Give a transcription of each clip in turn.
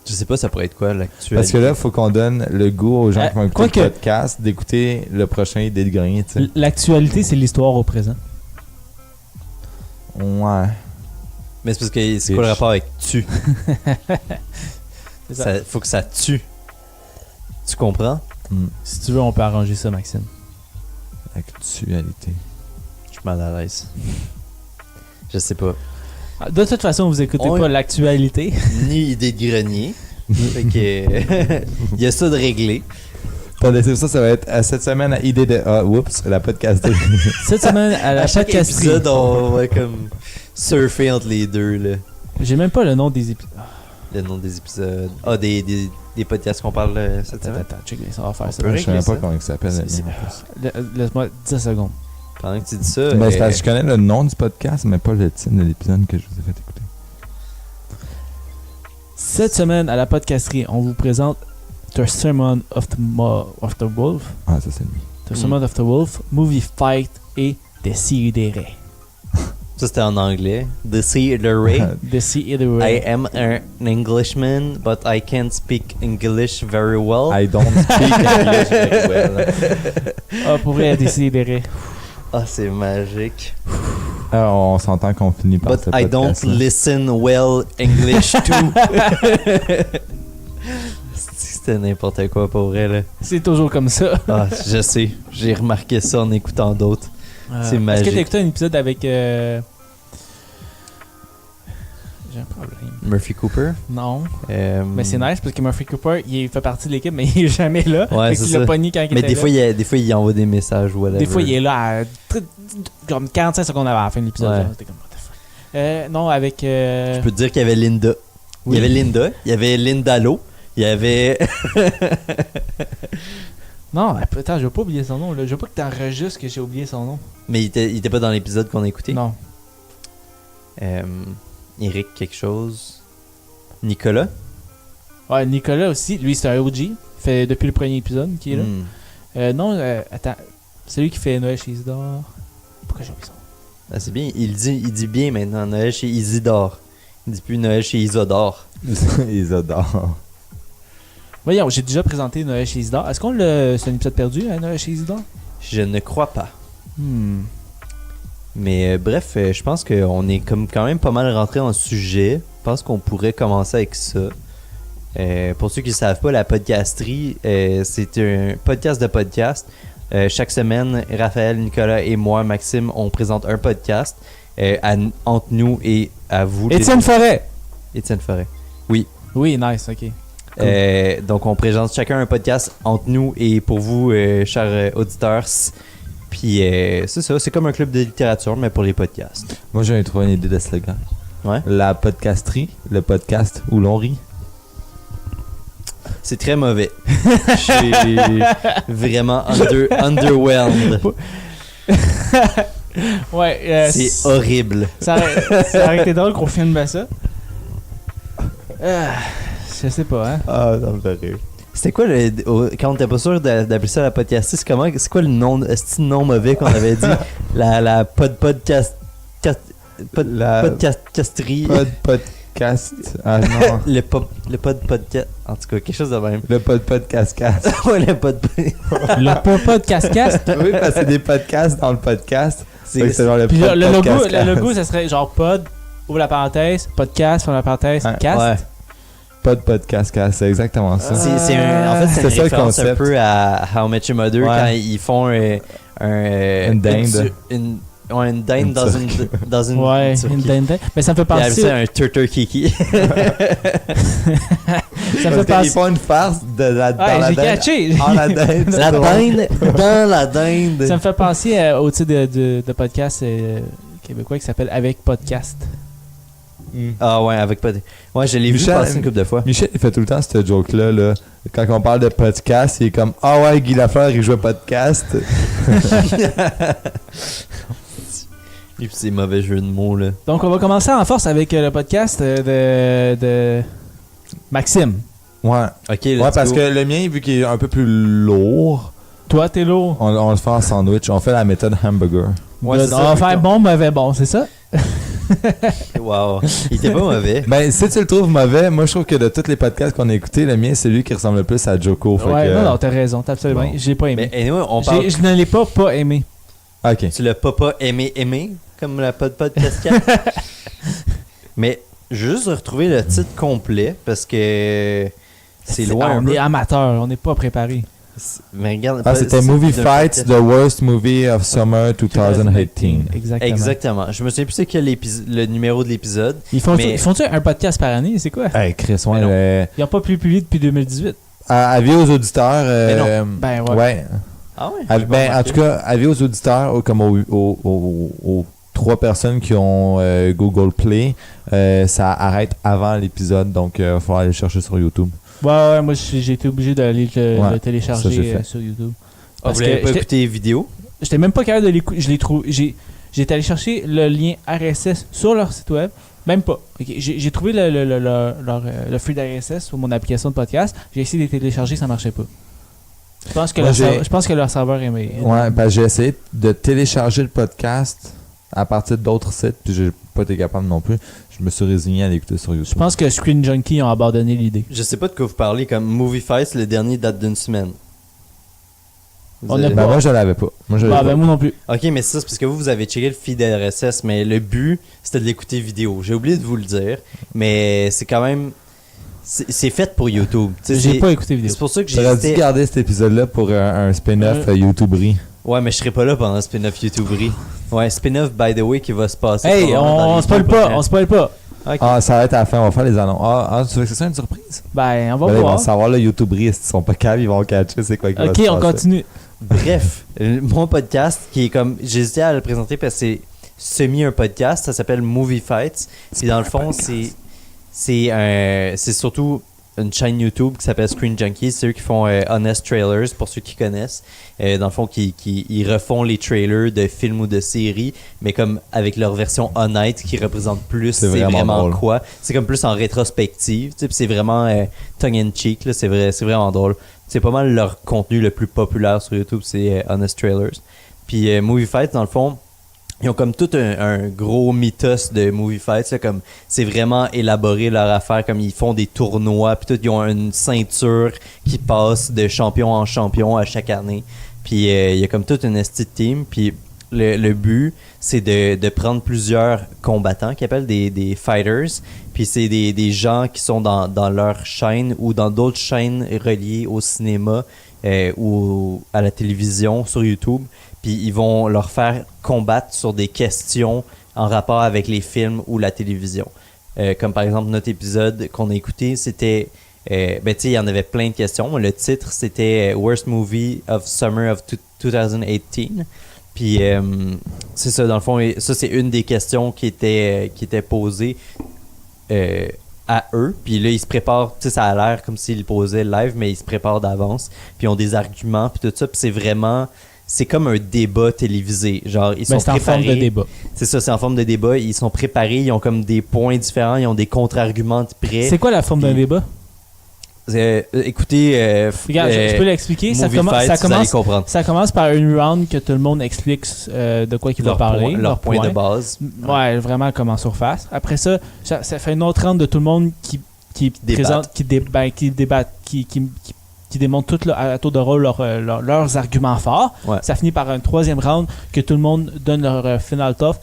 Je sais pas, ça pourrait être quoi l'actualité. Parce que là, il faut qu'on donne le goût aux gens qui vont écouter quoique- le podcast d'écouter le prochain Idée de grenier, tu sais. L'actualité, c'est l'histoire au présent. Ouais. Mais c'est parce que c'est quoi le rapport avec tu? C'est ça. Faut que ça tue. Tu comprends? Si tu veux, on peut arranger ça, Maxime. Actualité. Je suis mal à l'aise. Je sais pas. De toute façon, vous écoutez pas l'actualité. Ni idée de grenier. Fait que il y a ça de réglé. Attendez, c'est ça va être cette semaine à Idée de... Ah, oups, la podcast. Cette semaine, à la À chaque podcasterie. épisode, on va comme surfer entre les deux, là. J'ai même pas le nom des épisodes. Le nom des épisodes. Ah, des podcasts qu'on parle cette semaine. Attends, check bien, ça va faire ça. peut Je sais même régler pas ça. comment il s'appelle. C'est- le nom. Laisse-moi 10 secondes. Pendant que tu dis ça. Ben, c'est parce que je connais le nom du podcast, mais pas le titre de l'épisode que je vous ai fait écouter. Cette semaine, à la podcasterie, on vous présente The Sermon of the Wolf, Ah, ça, c'est lui. The Sermon of the Wolf, Movie Fight et Decidere. Ça, c'était en anglais. Decidere. Decidere. I am an Englishman, but I can't speak English very well. I don't speak English very well. Ah, pour vrai, Decidere. Ah, c'est magique. Ah, on s'entend qu'on finit par But ce I don't podcast-là. listen well English too. C'était n'importe quoi pour vrai, là. C'est toujours comme ça. Ah, je sais. J'ai remarqué ça en écoutant d'autres. C'est Est-ce magique. que t'as écouté un épisode avec... J'ai un problème. Murphy Cooper. Non. Mais c'est nice parce que Murphy Cooper, il fait partie de l'équipe, mais il est jamais là. Ouais, Fait c'est qu'il l'a ça. pogné quand il Mais était des là. fois, des fois, il envoie des messages ou whatever. Des fois, il est là à comme 45 secondes avant la fin de l'épisode. Ouais. genre, C'était comme, what the fuck. Non, avec... Je peux te dire qu'il y avait Linda. Oui. Il y avait Linda. Il y avait Lindalo. Il y avait... Non, attends, je vais pas oublier son nom. Là. Je veux pas que t'enregistres que j'ai oublié son nom. Mais il était pas dans l'épisode qu'on a écouté. Non. Eric quelque chose. Nicolas. Ouais, Nicolas aussi. Lui, c'est un OG. Fait depuis le premier épisode qui est là. Non, attends. C'est lui qui fait Noël chez Isidore. Pourquoi j'ai oublié son nom? Ah, c'est bien. Il dit bien maintenant Noël chez Isidore. Il dit plus Noël chez Isodore. Ils adorent. Voyons, j'ai déjà présenté Noël chez Isidore. Est-ce qu'on l'a... C'est un épisode perdu, hein, Noël chez Isidore? Je ne crois pas. Mais bref, je pense qu'on est comme quand même pas mal rentré dans le sujet. Je pense qu'on pourrait commencer avec ça. Pour ceux qui ne savent pas, la podcasterie, c'est un podcast de podcast. Chaque semaine, Raphaël, Nicolas et moi, Maxime, on présente un podcast entre nous et à vous. Étienne Forêt! Étienne Forêt. Oui, nice, ok. Donc, on présente chacun un podcast entre nous et pour vous, chers auditeurs. Puis, c'est ça, c'est comme un club de littérature, mais pour les podcasts. Moi, j'ai trouvé une idée de slogan. Ouais. La podcasterie, le podcast où l'on rit. C'est très mauvais. Je suis vraiment underwhelmed. Ouais, C'est horrible. ça aurait été drôle qu'on filme ça. Je sais pas, hein. Ah, ça me fait rire. C'était quoi quand on était pas sûr d'appeler ça la podcasterie, c'est quoi le nom, est-ce nom mauvais qu'on avait dit? la podcasterie. Podcast. Ah non. Le podcast. En tout cas, quelque chose de même. Le podcast. Ouais, le Le podcast cast. Oui, parce que c'est des podcasts dans le podcast. Fait que c'est genre le Puis le podcast. logo, ça serait genre pod, ouvre la parenthèse, podcast, ferme la parenthèse, Ouais. cast. Ouais. Podcast, c'est exactement ça. En fait, c'est une C'est ça, le référence un concept. peu à How I Met Your Mother Ouais. quand ils font Une dinde. Une dinde Une dans une Ouais, turkey. une dinde. Mais ça me fait Puis elle penser. appelle ça un turtle kiki. Ça me fait Ils penser. font une farce dans la Ouais, j'ai dinde. catché. En la dinde. La dinde dans la dinde. Ça me fait penser au titre de podcast québécois qui s'appelle Avec Podcast. Ah ouais, avec pas de... Ouais, je l'ai vu Michel- passer une couple de fois. Michel, il fait tout le temps ce joke-là. Là. Quand on parle de podcast, il est comme ah ouais, Guy Lafleur, il joue podcast. Et puis c'est mauvais jeu de mots, là. Donc, on va commencer en force avec le podcast de Maxime. Ouais. Ok, Ouais, parce que le mien, vu qu'il est un peu plus lourd, Toi, t'es lourd. on le fait en sandwich. On fait la méthode hamburger. Ouais, on c'est ça, va fait faire que- bon, mauvais, bon, c'est ça? Wow. Il était pas mauvais. Ben, si tu le trouves mauvais, moi je trouve que de tous les podcasts qu'on a écoutés, le mien c'est lui qui ressemble le plus à Joko. Fait Ouais, que, non, t'as raison, t'as absolument. bon. J'ai pas aimé. Mais anyway, on parle. Je ne l'ai pas aimé. Ok. Tu l'as pas aimé, comme la podcast 4. Mais je veux juste retrouver le titre complet parce que c'est loin. un On peu. est amateur, on n'est pas préparé. Mais regarde, Ah, c'était Movie Fights, The Worst Movie of Summer 2018. Exactement. Exactement. Je me souviens plus c'est quel le numéro de l'épisode. Ils Mais- font-tu un podcast par année? C'est quoi? Hey, Chris, ouais. Mais non. Ils n'ont pas publié depuis 2018. Avis aux auditeurs. Ben ouais. Ouais. Ah ouais? Ah, j'ai pas ben, en remarqué. tout cas, avis aux auditeurs, comme aux 3 personnes qui ont Google Play, ça arrête avant l'épisode, donc il va falloir aller le chercher sur YouTube. Ouais, moi j'ai été obligé d'aller le Ouais, ça, télécharger j'ai fait. sur YouTube. Ah, Parce vous l'avez que pas j'étais- écouté les vidéos? J'étais même pas capable de l'écouter. Je l'ai trouvé. J'ai été allé chercher le lien RSS sur leur site web. Même pas. Ok, j'ai trouvé le feed RSS sur mon application de podcast. J'ai essayé de les télécharger, ça marchait pas. Je pense que, Moi, je pense que leur serveur est meilleur. Ouais, parce que j'ai essayé de télécharger le podcast à partir d'autres sites, puis j'ai pas été capable non plus. Je me suis résigné à l'écouter sur YouTube. Je pense que Screen Junkie ont abandonné l'idée. Je sais pas de quoi vous parlez, comme Movie Fights, le dernier date d'une semaine. Vous On a avez- Ben, pas- moi, je l'avais pas. Moi, je l'avais Ah, pas. ben moi non plus. Ok, mais c'est ça, c'est parce que vous avez checké le feed RSS, mais le but, c'était de l'écouter vidéo. J'ai oublié de vous le dire, mais c'est quand même... C'est fait pour YouTube. Tu sais, J'ai c'est- pas écouté vidéo. C'est pour ça que j'ai J'aurais dû hésité. garder cet épisode-là pour un spin-off YouTubery. Ouais, mais je serai pas là pendant le spin-off YouTubery. Ouais, spin-off, by the way, qui va se passer. Hey, probablement dans on les spoil deux pas, prochains. on spoil pas. Ok. Ah, ça va être à la fin, on va faire les annonces. Tu veux que c'est ça une surprise? Ben, on va Ben là, ils vont voir. savoir, là, YouTubery, s'ils sont pas capables, ils vont catcher c'est quoi qui va Ok, se on passer. continue. Bref, mon podcast, qui est comme... J'ai hésité à le présenter parce que c'est semi un podcast, ça s'appelle Movie Fights. Puis dans le fond, c'est surtout une chaîne YouTube qui s'appelle Screen Junkies. C'est eux qui font Honest Trailers, pour ceux qui connaissent. Dans le fond, ils refont les trailers de films ou de séries, mais comme avec leur version honnête qui représente plus C'est c'est vraiment vraiment drôle. quoi. C'est comme plus en rétrospective. Tu sais, puis c'est vraiment tongue-in-cheek. Là, c'est vraiment drôle. C'est pas mal leur contenu le plus populaire sur YouTube, c'est Honest Trailers. Puis Movie Fights, dans le fond, ils ont comme tout un gros mythos de Movie Fights, là, comme c'est vraiment élaboré leur affaire, comme ils font des tournois, puis tout, ils ont une ceinture qui passe de champion en champion à chaque année. Puis il y a comme toute une esti de team, puis le but, c'est de prendre plusieurs combattants qu'ils appellent des fighters, puis c'est des gens qui sont dans leur chaîne ou dans d'autres chaînes reliées au cinéma ou à la télévision sur YouTube, puis ils vont leur faire combattre sur des questions en rapport avec les films ou la télévision. Comme par exemple notre épisode qu'on a écouté, c'était... ben tu sais, il y en avait plein de questions. Le titre, c'était Worst Movie of Summer of 2018. Puis c'est ça, dans le fond, ça c'est une des questions qui était posée à eux. Puis là, ils se préparent, tu sais, ça a l'air comme s'ils le posaient live, mais ils se préparent d'avance. Puis ils ont des arguments, puis tout ça. Puis c'est vraiment... C'est comme un débat télévisé. Genre, ils Ben, sont c'est en préparés. forme de débat. C'est ça, c'est en forme de débat. Ils sont préparés, ils ont comme des points différents, ils ont des contre-arguments prêts. C'est quoi la forme d'un Puis- débat? Écoutez, Regarde, je peux l'expliquer. Ça, Movie commence- Fights, ça vous allez commence, comprendre. ça commence par une round que tout le monde explique de quoi il va parler. Leur point de base. Ouais, vraiment comme en surface. Après ça, ça fait une autre round de tout le monde qui Débattent. présente, qui débattent, qui démontrent tout à tour de rôle leurs arguments forts. Ouais. Ça finit par un troisième round que tout le monde donne leur final thought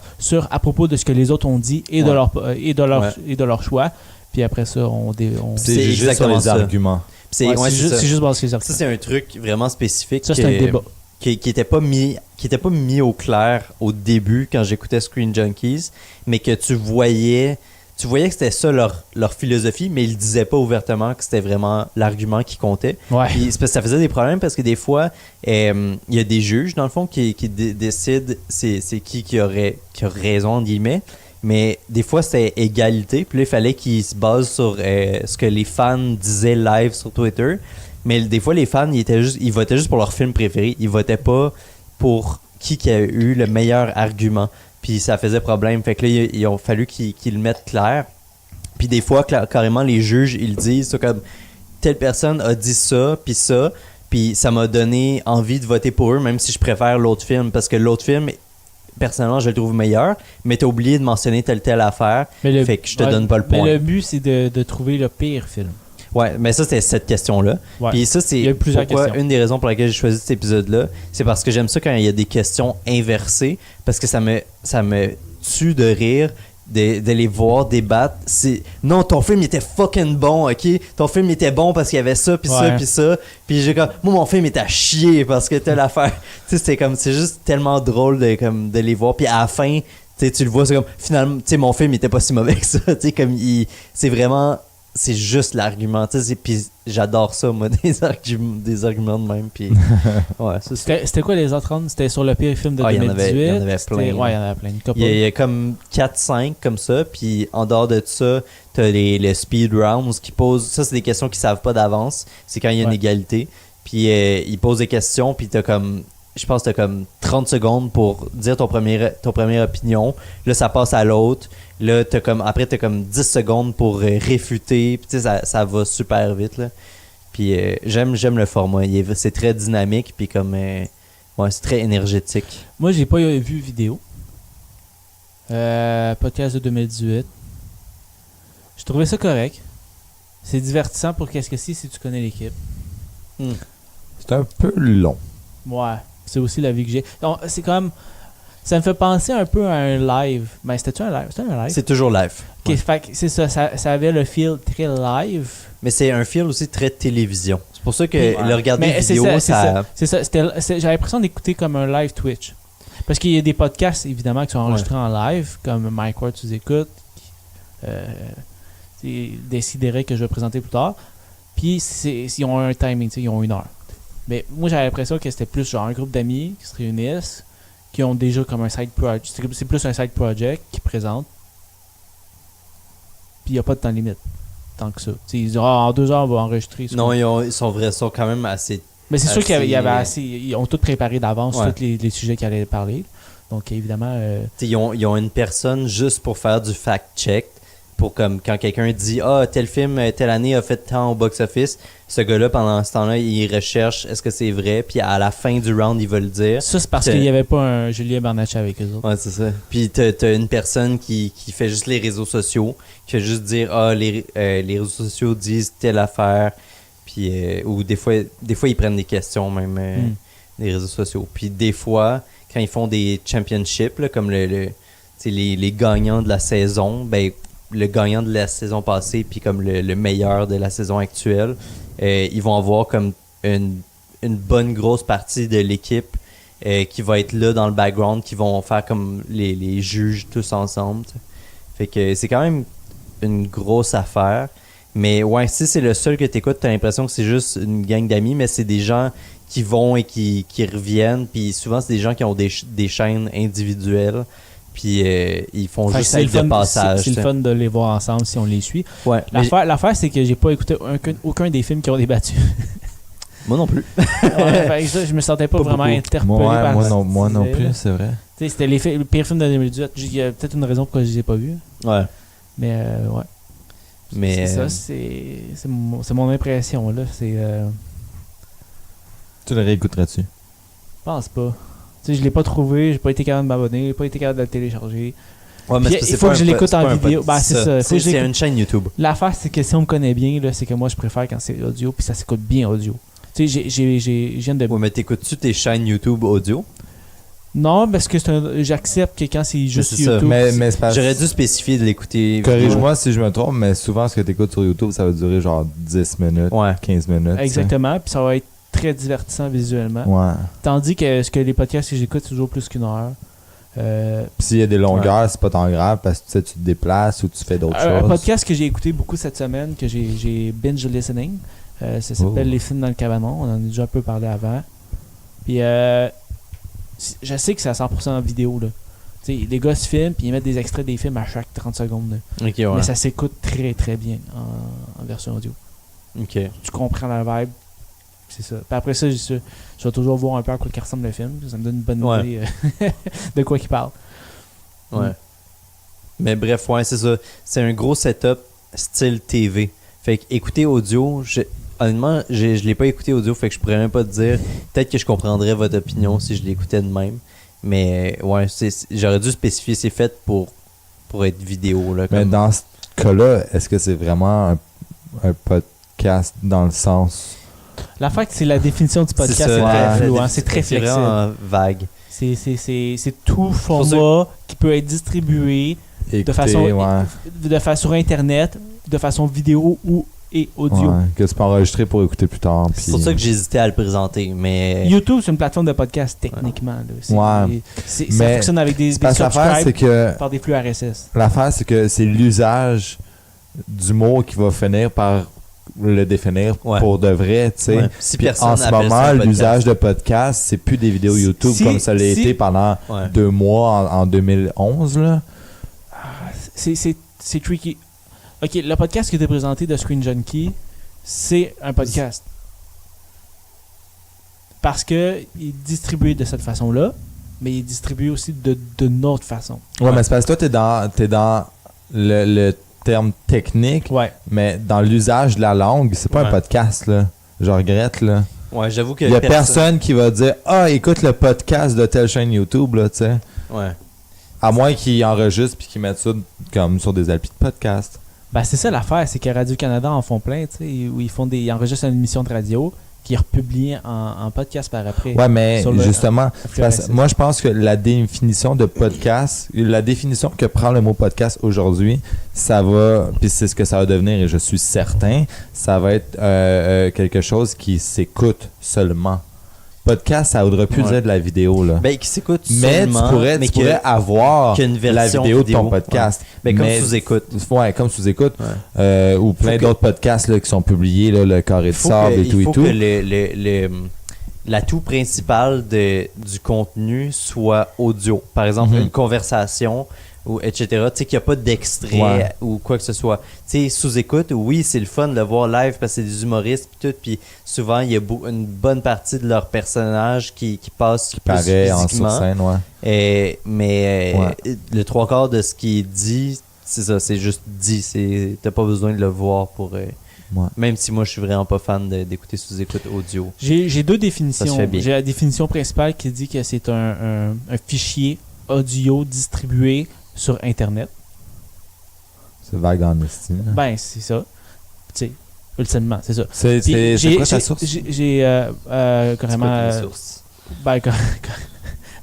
à propos de ce que les autres ont dit et de Ouais. leur choix. Puis après ça, C'est C'est juste sur exactement les ça. arguments. C'est ouais, ouais, c'est c'est juste, ça. c'est juste basé sur les Ça, arguments. c'est un truc vraiment spécifique. Ça, c'est un débat. Qui était pas mis au clair au début quand j'écoutais Screen Junkies, mais que tu voyais que c'était ça leur philosophie, mais ils le disaient pas ouvertement que c'était vraiment l'argument qui comptait. Ouais. Puis c'est parce que ça faisait des problèmes parce que des fois, il y a des juges, dans le fond, qui décident c'est qui a raison, entre guillemets. Mais des fois, c'était égalité. Puis là, il fallait qu'ils se basent sur ce que les fans disaient live sur Twitter. Mais des fois, les fans, ils votaient juste pour leur film préféré. Ils votaient pas pour qui a eu le meilleur argument. Puis ça faisait problème. Fait que là, il a fallu qu'ils le mettent clair. Puis des fois, carrément, les juges, ils disent ça comme telle personne a dit ça, puis ça m'a donné envie de voter pour eux, même si je préfère l'autre film. Parce que l'autre film personnellement, je le trouve meilleur, mais t'as oublié de mentionner telle affaire, fait que je te donne pas le point. Mais le but, c'est de trouver le pire film. Ouais, mais ça, c'était cette question-là. Ouais. Puis ça, Il y c'est a plusieurs pourquoi questions. une des raisons pour laquelle j'ai choisi cet épisode-là, c'est parce que j'aime ça quand il y a des questions inversées, parce que ça me tue de rire de les voir débattre. Non, ton film il était fucking bon, ok? Ton film était bon parce qu'il y avait ça, puis ça, Ouais. puis ça. Puis j'ai comme, moi, mon film était à chier parce que telle affaire. Tu sais, c'est juste tellement drôle de les voir. Puis à la fin, tu le vois, c'est comme, finalement, tu sais, mon film il était pas si mauvais que ça. Tu sais, comme, c'est vraiment... C'est juste l'argument, tu sais, puis j'adore ça, moi, des arguments de même, puis ouais, ça, c'est... C'était quoi les autres rounds? C'était sur le pire film de Ah, il y en 2018? avait plein. C'était- Ouais, il y en avait plein. Une couple. Il y a comme 4-5 comme ça, puis en dehors de ça, t'as les speed rounds qui posent, ça c'est des questions qu'ils savent pas d'avance, c'est quand il y a une Ouais. égalité, puis ils posent des questions, puis t'as comme, je pense que t'as comme 30 secondes pour dire ton première opinion, là ça passe à l'autre, là après t'as comme 10 secondes pour réfuter, puis tu sais ça va super vite là, puis j'aime le format, c'est très dynamique, puis comme, ouais c'est très énergétique. Moi, j'ai pas vu vidéo. Podcast de 2018. Je trouvais ça correct. C'est divertissant pour qu'est-ce que c'est si tu connais l'équipe. C'est un peu long. Ouais, c'est aussi la vie que j'ai. Donc, c'est comme... Ça me fait penser un peu à un live. Ben, c'était-tu un live? C'était un live? C'est toujours live. Ok, Ouais. fait que c'est ça avait le feel très live. Mais c'est un feel aussi très télévision. C'est pour ça que Ouais. le regarder Mais c'est vidéo, ça. J'avais l'impression d'écouter comme un live Twitch. Parce qu'il y a des podcasts, évidemment, qui sont enregistrés en live, comme Mike Ward, tu écoutes. C'est Décideret que je vais présenter plus tard. Puis, ils ont un timing, ils ont 1 heure. Mais moi, j'avais l'impression que c'était plus genre un groupe d'amis qui se réunissent, qui ont déjà comme un side project. C'est plus un side project qui présente. Puis, il n'y a pas de temps limite. Tant que ça. T'sais, ils disent, en 2 heures, on va enregistrer. non, ils sont quand même assez. Mais c'est sûr qu'il y avait assez- assez. Ils ont tout préparé d'avance, Ouais. tous les sujets qu'ils allaient parler. Donc, évidemment. T'sais, ils ont une personne juste pour faire du fact-check. Pour comme quand quelqu'un dit tel film telle année a fait tant au box-office, ce gars-là pendant ce temps-là il recherche est-ce que c'est vrai, puis à la fin du round il va le dire. Ça, c'est parce t'as- qu'il n'y avait pas un Julien Bernatchez avec eux autres. Ouais, c'est ça. Puis t'as une personne qui fait juste les réseaux sociaux, qui fait juste dire les réseaux sociaux disent telle affaire, puis ou des fois ils prennent des questions même des réseaux sociaux. Puis des fois quand ils font des championships là, comme t'sais, les gagnants de la saison, ben le gagnant de la saison passée puis comme le meilleur de la saison actuelle, ils vont avoir comme une bonne grosse partie de l'équipe qui va être là dans le background, qui vont faire comme les juges tous ensemble. T'sais. Fait que c'est quand même une grosse affaire. Mais ouais, si c'est le seul que t'écoutes, t'as l'impression que c'est juste une gang d'amis, mais c'est des gens qui vont et qui reviennent. Puis souvent, c'est des gens qui ont des chaînes individuelles. Puis ils font Fait que juste c'est le être de fun, passage. c'est le t'sais. fun de les voir ensemble si on les suit. Ouais, mais L'affaire, c'est que j'ai pas écouté aucun des films qui ont débattu. moi non plus. Ouais, fait que ça, je me sentais pas, Pas vraiment beaucoup. interpellé par Moi non ce plus, sujet-là. c'est vrai. Tu sais, c'était le pire film de 2018. Il y a peut-être une raison pourquoi je les ai pas vus. Ouais. Mais ouais. Mais C'est ça, c'est mon impression là. C'est. Tu le réécouterais-tu? Je pense pas. Tu sais, je l'ai pas trouvé, j'ai pas été capable de m'abonner, j'ai pas été capable de le télécharger. ouais, mais Puis, c'est il faut pas que je un l'écoute c'est en pas un vidéo. Ben, c'est ça. Faut que je C'est l'écoute. une chaîne YouTube. L'affaire, c'est que si on me connaît bien, là, c'est que moi, je préfère quand c'est audio, puis ça s'écoute bien audio. Tu sais, je viens de... Ouais, mais t'écoutes-tu tes chaînes YouTube audio? Non, parce que j'accepte que quand c'est juste c'est ça. YouTube... Mais c'est pas... J'aurais dû spécifier de l'écouter. Corrige-moi si je me trompe, mais souvent ce que tu écoutes sur YouTube, ça va durer genre 10 minutes, Ouais. 15 minutes. Exactement, puis ça va être très divertissant visuellement. t'sais. Ouais. Tandis que ce que les podcasts que j'écoute, c'est toujours plus qu'une heure. Puis s'il y a des longueurs, c'est pas tant grave parce que tu sais, tu te déplaces ou tu fais d'autres Un choses. podcast que j'ai écouté beaucoup cette semaine, que j'ai binge listening, ça s'appelle Oh. Les films dans le cabanon. On en a déjà un peu parlé avant. Puis je sais que c'est à 100% en vidéo. Là. Tu sais, les gars se filment puis ils mettent des extraits des films à chaque 30 secondes. Là. Ok, ouais. Mais ça s'écoute très très bien en version audio. Ok. Tu comprends la vibe. C'est ça. Puis après ça, je vais toujours voir un peu à quoi il ressemble le film. Ça me donne une bonne Ouais. idée de quoi il parle. Ouais. Mais bref, ouais, c'est ça. C'est un gros setup style TV. Fait que écouter audio, honnêtement, je l'ai pas écouté audio, fait que je pourrais même pas te dire. Peut-être que je comprendrais votre opinion si je l'écoutais de même. Mais ouais, j'aurais dû spécifier, c'est fait pour être vidéo. Là, Mais comme... dans ce cas-là, est-ce que c'est vraiment un podcast dans le sens... L'affaire, c'est la définition du podcast, c'est ça, très flou, la hein, c'est très C'est flexible. vraiment vague. C'est tout format qui peut être distribué Écouter, de façon sur Internet, de façon vidéo et audio. Ouais, que tu peux enregistrer pour écouter plus tard. C'est pour ça que j'hésitais à le présenter. Mais YouTube, c'est une plateforme de podcast techniquement. Là. Ça Mais fonctionne avec des l'affaire, c'est subscribes que par des flux RSS. l'affaire, c'est que c'est l'usage du mot qui va finir par le définir pour de vrai, tu sais. Ouais. Si Puis personne en ce appelle ça moment, un podcast. l'usage de podcast, c'est plus des vidéos YouTube comme ça l'a été pendant 2 mois en 2011, là. C'est tricky. Ok, le podcast qui était présenté de Screen Junkie, c'est un podcast. Parce que il est distribué de cette façon-là, mais il est distribué aussi d'une autre façon. Ouais, mais c'est parce que toi, t'es dans le terme technique, mais dans l'usage de la langue, c'est pas un podcast, là. Je regrette, là. Ouais, j'avoue que il y a personne qui va dire « Ah, écoute le podcast de telle chaîne YouTube, là, tu sais. » Ouais. À moins qu'ils enregistrent puis qu'ils mettent ça comme sur des applis de podcast. Ben, c'est ça l'affaire, c'est que Radio-Canada en font plein, tu sais, où ils enregistrent une émission de radio qui est republiée en podcast par après. Ouais, mais justement, moi je pense que la définition de podcast, la définition que prend le mot podcast aujourd'hui, ça va, puis c'est ce que ça va devenir et je suis certain, ça va être quelque chose qui s'écoute seulement. Podcast, ça voudrait plus dire de la vidéo, là. Ben, qui s'écoute mais seulement, tu pourrais avoir la vidéo de ton podcast. Ouais. Ben, comme sous-écoute. Ouais, comme sous-écoute. Ouais. Ou plein d'autres podcasts là, qui sont publiés, là, le Carré de sable et tout et tout. Il faut que l'atout principal du contenu soit audio. Par exemple, une conversation, ou etc. Tu sais, qu'il n'y a pas d'extrait ou quoi que ce soit. Tu sais, sous-écoute, oui, c'est le fun de le voir live parce que c'est des humoristes puis tout. Puis souvent, il y a une bonne partie de leur personnage qui passe qui paraît en sur scène, mais le 3/4 de ce qui est dit, c'est ça, c'est juste dit. T'as pas besoin de le voir pour... Même si moi, je suis vraiment pas fan d'écouter sous-écoute audio. J'ai deux définitions. Ça se fait bien. J'ai la définition principale qui dit que c'est un fichier audio distribué sur Internet. C'est vague en estime. Ben, c'est ça. Tu sais, ultimement, c'est ça. C'est quoi ta source? J'ai carrément... Ben,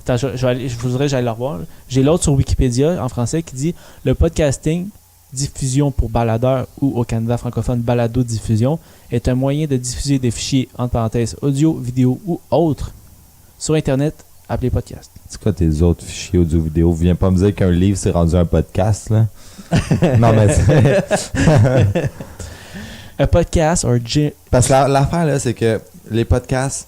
attends, je voudrais que j'aille le revoir. J'ai l'autre sur Wikipédia en français qui dit « Le podcasting, diffusion pour baladeur ou au Canada francophone balado-diffusion, est un moyen de diffuser des fichiers, entre parenthèses, audio, vidéo ou autres, sur Internet, appelé podcast. » C'est quoi tes autres fichiers audio-vidéo? Viens pas me dire qu'un livre s'est rendu un podcast, là. Non, mais un podcast parce que l'affaire, là, c'est que les podcasts,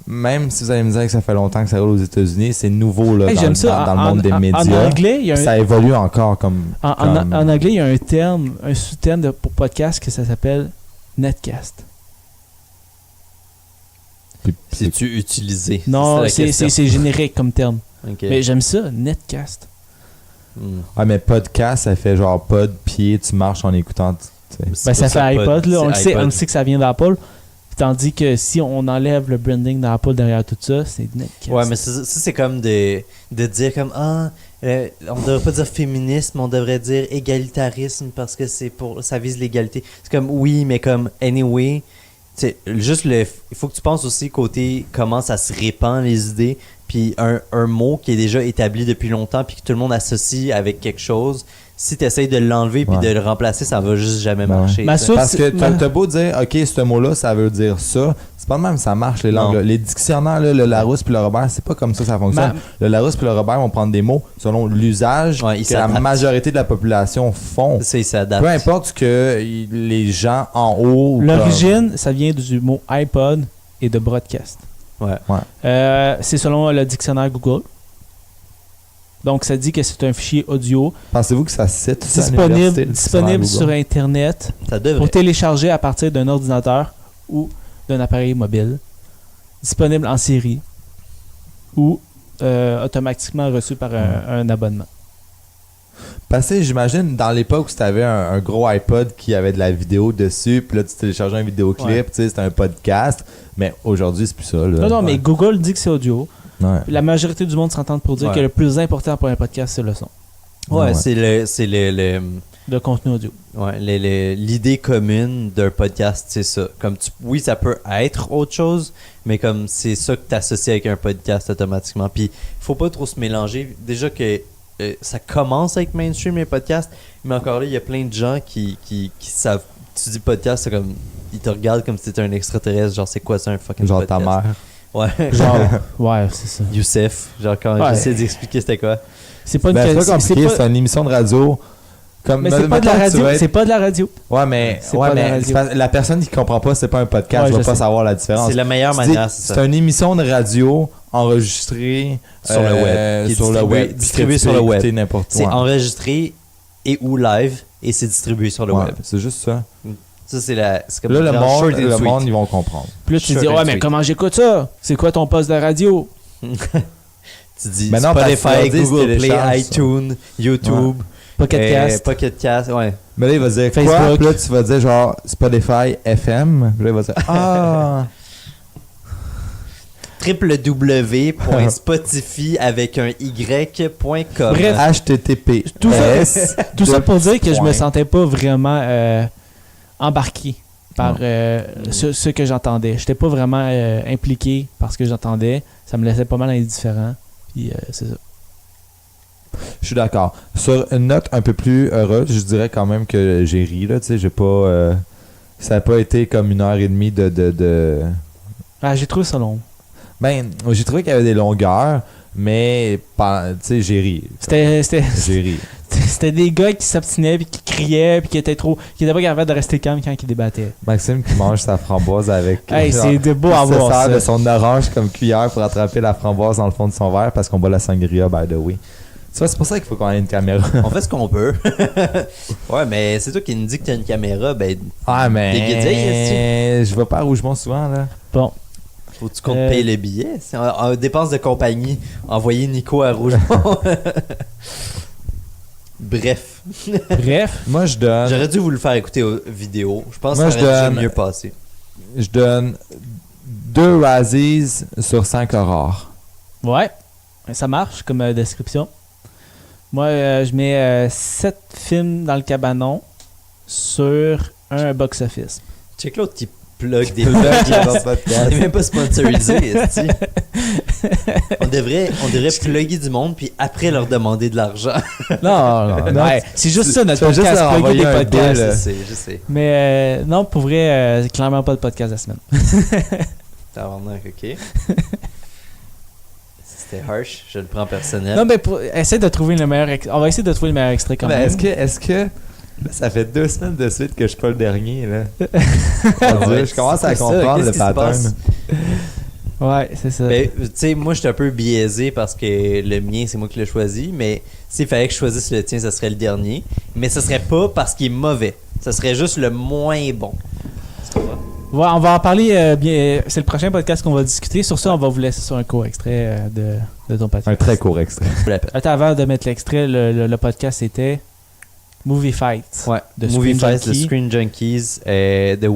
même si vous allez me dire que ça fait longtemps que ça roule aux États-Unis, c'est nouveau, là, dans le monde des médias. En anglais, ça évolue encore comme... En anglais, il y a un sous-terme pour podcast que ça s'appelle netcast. C'est-tu utilisé? Non, c'est générique comme terme. Okay. Mais j'aime ça, netcast. Ah, mais podcast, ça fait genre pas de pied, tu marches en écoutant. Ben, ça fait iPod, là. On le sait que ça vient d'Apple. Tandis que si on enlève le branding d'Apple derrière tout ça, c'est netcast. Ouais, mais ça c'est comme de dire comme on devrait pas dire féminisme, on devrait dire égalitarisme parce que ça vise l'égalité. C'est comme oui, mais comme anyway, juste il faut que tu penses aussi côté comment ça se répand les idées, puis un mot qui est déjà établi depuis longtemps puis que tout le monde associe avec quelque chose. Si tu essayes de l'enlever puis de le remplacer, ça va juste jamais marcher. Parce que t'as beau dire, OK, ce mot-là, ça veut dire ça. C'est pas de même, ça marche, les langues. Les dictionnaires, là, le Larousse puis le Robert, c'est pas comme ça fonctionne. Le Larousse puis le Robert vont prendre des mots selon l'usage que la majorité de la population font. Ils s'adaptent. Peu importe que les gens en haut... L'origine, ça vient du mot iPod et de broadcast. C'est selon le dictionnaire Google. Donc, ça dit que c'est un fichier audio. Pensez-vous que ça cite disponible sur Internet pour télécharger à partir d'un ordinateur ou d'un appareil mobile, disponible en série ou automatiquement reçu par un abonnement. Parce que j'imagine, dans l'époque où tu avais un gros iPod qui avait de la vidéo dessus, puis là, tu téléchargeais un vidéoclip, tu sais, c'était un podcast, mais aujourd'hui, c'est plus ça. Là. Non, mais Google dit que c'est audio. Ouais. La majorité du monde s'entend pour dire Ouais. que le plus important pour un podcast, c'est le son. Ouais, Ouais. c'est le De contenu audio. ouais, l'idée commune d'un podcast, c'est ça. Comme oui, ça peut être autre chose, mais comme c'est ça que tu associes avec un podcast automatiquement. Puis, faut pas trop se mélanger. Déjà que ça commence avec mainstream les podcasts, mais encore là, il y a plein de gens qui savent. Tu dis podcast, c'est comme. Ils te regardent comme si t'étais un extraterrestre. Genre, c'est quoi ça, un fucking Genre podcast? ta mère. Ouais. Genre, ouais, c'est ça. Youssef. Genre, quand Ouais. j'essaie d'expliquer c'était quoi. C'est pas une Ben, c'est pas c'est compliqué, pas- c'est une émission de radio. Comme, Mais c'est pas de la mettons que tu radio. vas être- C'est pas de la radio. Ouais, mais, C'est pas de la mais radio. c'est pas- la personne qui comprend pas, c'est pas un podcast, Ouais, va je pas sais. savoir la différence. C'est la meilleure Tu dis, manière, c'est ça. C'est une émission de radio enregistrée Sur le web. Qui est sur le distribuée- web. distribuée que tu sur peux le web. écouter n'importe où. C'est enregistré et ou live et c'est distribué sur le Ouais, web. c'est juste ça. Ça, c'est comme Là, le genre monde, short and le sweet. monde, ils vont comprendre. Puis là, tu te Short dis, and ouais, mais sweet. comment j'écoute ça? C'est quoi ton poste de radio? Tu dis Mais non, parce que tu Spotify, leur dis, Google c'est Play, télécharge, ça. iTunes, YouTube, Pocket Cast. Pocket Cast, ouais. Mais là, il va dire quoi? Facebook. Puis là, tu vas dire genre Spotify FM. Puis là, il va dire ah. www.spotify avec un y.com. Bref. HTTP. Tout ça- Tout ça pour dire que je me points. sentais pas vraiment embarqué par ce que j'entendais. J'étais pas vraiment impliqué par ce que j'entendais. Ça me laissait pas mal indifférent. Puis c'est ça. Je suis d'accord. Sur une note un peu plus heureuse, je dirais quand même que j'ai ri, là. Tu sais, j'ai pas. Ça n'a pas été comme 1h30 de... Ah, j'ai trouvé ça long. Ben, j'ai trouvé qu'il y avait des longueurs, mais tu sais, j'ai ri. J'ai ri. C'était des gars qui s'obstinaient puis qui criaient puis qui étaient pas capables de rester calmes quand ils débattaient. Maxime qui mange sa framboise avec Hey, genre, c'est de beau à il se voir sert ça. de son orange comme cuillère pour attraper la framboise dans le fond de son verre parce qu'on boit la sangria, by the way. Tu vois, c'est pour ça qu'il faut qu'on ait une caméra. On fait ce qu'on peut. Ouais, mais c'est toi qui nous dis que t'as une caméra, ben Ah, mais Déguisé, je vais pas à Rougemont souvent, là. Bon. faut-tu qu'on te paye le billet? C'est en dépense de compagnie. Envoyer Nico à Rougemont. Bref. Bref. Moi, je donne... J'aurais dû vous le faire écouter aux vidéos. Je pense Moi, que ça je aurait déjà donne- mieux passé. Je donne 2 Razzies sur 5 Aurores. Ouais. Ça marche comme description. Moi, je mets 7 films dans le cabanon sur un box-office. Check l'autre qui plug des podcasts. On n'est même pas sponsorisé, esti. On devrait plugger du monde puis après leur demander de l'argent. Non. Non, c'est juste tu- ça, notre tu vas juste podcast. leur plugger envoyer des un podcasts. bill, Je sais. Mais non, pour vrai, c'est clairement pas le podcast de la semaine. Tabarnak, ok. C'était harsh, je le prends personnel. Non, mais essaie de trouver le meilleur on va essayer de trouver le meilleur extrait quand Mais même. est-ce que là, ça fait 2 semaines de suite que je suis pas le dernier, là. Ouais, Je commence à c'est ça, comprendre qu'est-ce le qui se pattern. passe? Ouais, c'est ça. Ben, tu sais, moi, je suis un peu biaisé parce que le mien, c'est moi qui l'ai choisi. Mais s'il fallait que je choisisse le tien, ça serait le dernier. Mais ce serait pas parce qu'il est mauvais. Ça serait juste le moins bon. Ouais, on va en parler bien. C'est le prochain podcast qu'on va discuter. Sur ça, on va vous laisser sur un court extrait de ton podcast. Un très court extrait. Attends, avant de mettre l'extrait, le podcast c'était Movie Fight. Ouais, The Movie Screen Fight, The Junkie. Screen Junkies, the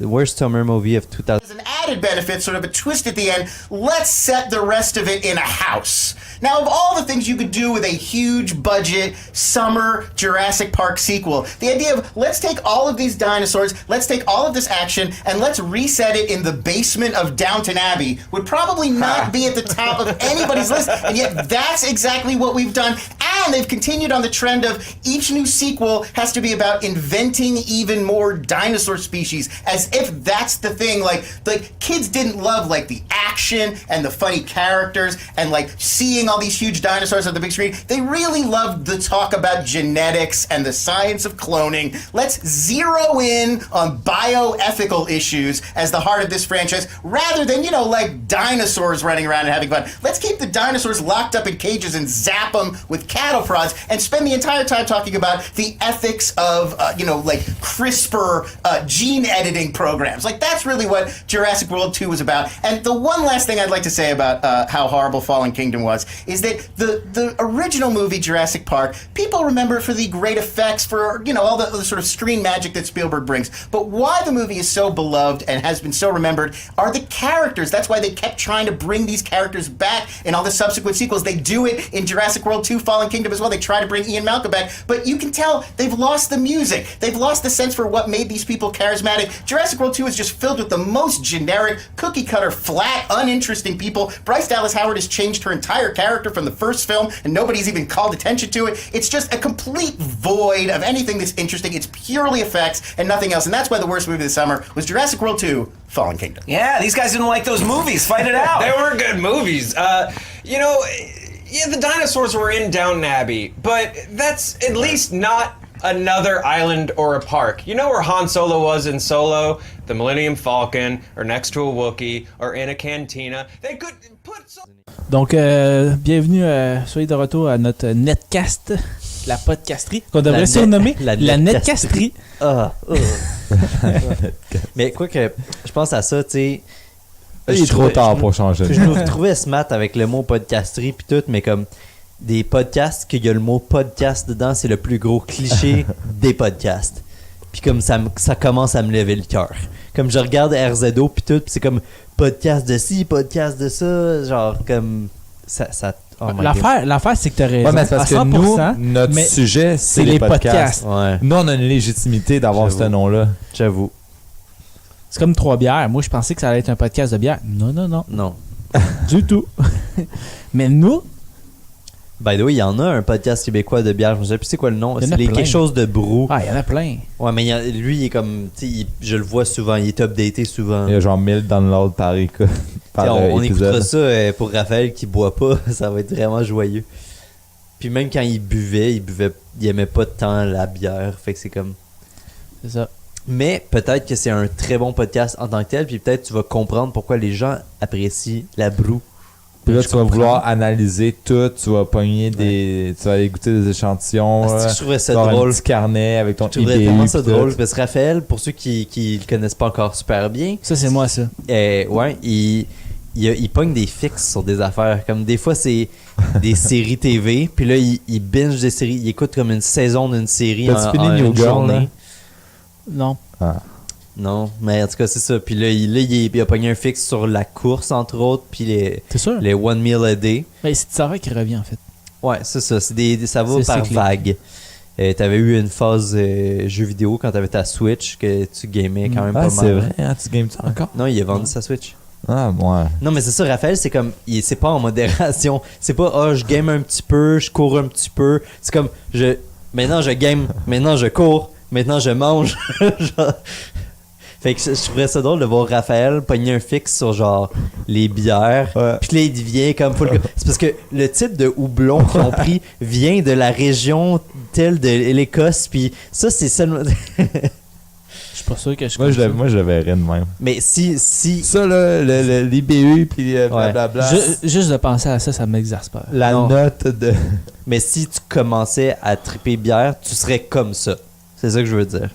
worst summer movie of 2000. As an added benefit, sort of a twist at the end, let's set the rest of it in a house. Now, of all the things you could do with a huge budget summer Jurassic Park sequel, the idea of let's take all of these dinosaurs, let's take all of this action, and let's reset it in the basement of Downton Abbey would probably not be at the top of anybody's list, and yet that's exactly what we've done. And they've continued on the trend of each new sequel has to be about inventing even more dinosaur species, as if that's the thing. Like kids didn't love like the action and the funny characters and like seeing all these huge dinosaurs on the big screen. They really loved the talk about genetics and the science of cloning. Let's zero in on bioethical issues as the heart of this franchise, rather than, you know, like dinosaurs running around and having fun. Let's keep the dinosaurs locked up in cages and zap them with cattle prods and spend the entire time talking about the ethics of, you know, like CRISPR gene editing programs. Like, that's really what Jurassic World 2 was about. And the one last thing I'd like to say about how horrible Fallen Kingdom was is that the original movie Jurassic Park, people remember it for the great effects, for all the sort of screen magic that Spielberg brings. But why the movie is so beloved and has been so remembered are the characters. That's why they kept trying to bring these characters back in all the subsequent sequels. They do it in Jurassic World 2, Fallen Kingdom as well. They try to bring Ian Malcolm back, but you can tell they've lost the music. They've lost the sense for what made these people charismatic. Jurassic World 2 is just filled with the most generic, cookie-cutter, flat, uninteresting people. Bryce Dallas Howard has changed her entire character from the first film, and nobody's even called attention to it. It's just a complete void of anything that's interesting. It's purely effects and nothing else, and that's why the worst movie of the summer was Jurassic World 2, Fallen Kingdom. Yeah, these guys didn't like those movies. Fight it out. They were good movies. Yeah, the dinosaurs were in Downton Abbey, but that's at least not another island or a park. You know where Han Solo was in Solo? The Millennium Falcon, or next to a Wookiee, or in a cantina. They could put some... Donc, bienvenue, soyez de retour à notre netcast, la podcasterie, qu'on devrait surnommer la netcasterie. Mais quoi que je pense à ça, tu sais. Il est trop tard pour changer. Je nous trouvais smart avec le mot podcasterie puis tout, mais comme des podcasts qu'il y a le mot podcast dedans, c'est le plus gros cliché des podcasts. Puis comme ça commence à me lever le cœur. Comme je regarde RZO puis tout, puis c'est comme podcast de ci, podcast de ça, genre comme ça oh l'affaire, c'est que t'as raison. Ouais, mais c'est parce que nous, notre sujet, c'est les podcasts. Ouais. Nous, on a une légitimité d'avoir ce nom-là. J'avoue. C'est comme 3 bières. Moi, je pensais que ça allait être un podcast de bière. Non. Du tout. Mais nous... By the way, il y en a un podcast québécois de bière. Je ne sais plus c'est quoi le nom. C'est quelque chose de brou. Ah, il y en a plein. Ouais, mais lui, il est comme... je le vois souvent. Il est updaté souvent. Il y a genre 1000 downloads par épisode. On écoutera ça pour Raphaël qui boit pas. Ça va être vraiment joyeux. Puis même quand il buvait, il aimait pas tant la bière. Fait que c'est comme... C'est ça. Mais peut-être que c'est un très bon podcast en tant que tel, puis peut-être tu vas comprendre pourquoi les gens apprécient la broue. Puis là, tu vas vouloir analyser tout, tu vas pogner tu vas aller goûter des échantillons. Je trouvais ça drôle. drôle. Un petit carnet avec ton Je trouvais IBU. vraiment ça drôle, parce que Raphaël, pour ceux qui le connaissent pas encore super bien... Ça, c'est moi, ça. Ouais, il pogne des fixes sur des affaires. Comme des fois, c'est des séries TV, puis là, il binge des séries. Il écoute comme une saison d'une série en une journée. Non. Ah. Non, mais en tout cas, c'est ça. Puis là, il a pogné un fixe sur la course, entre autres, puis les One Meal a Day. Ben, c'est Sarah qui revient, en fait. Ouais, c'est ça. Ça va par vague. T'avais eu une phase jeu vidéo quand t'avais ta Switch, que tu gamais quand même pas mal. C'est vrai, hein, tu games ça encore? Non, il a vendu sa Switch. Ah, ouais. Non, mais c'est ça, Raphaël, c'est comme... C'est pas en modération. C'est pas, je game un petit peu, je cours un petit peu. C'est comme, maintenant je game, maintenant je cours, maintenant je mange. Genre... Fait que je trouverais ça drôle de voir Raphaël pogner un fixe sur genre les bières. Ouais. Puis là, il devient comme full... C'est parce que le type de houblon qu'ils ont pris vient de la région telle de l'Écosse. Puis ça, c'est seulement... Je suis pas sûr que je Moi, je le verrais de même. Mais si... Ça, là, l'IBU, puis blablabla. Juste de penser à ça, ça m'exaspère. La note de... Mais si tu commençais à triper bière, tu serais comme ça. C'est ça que je veux dire.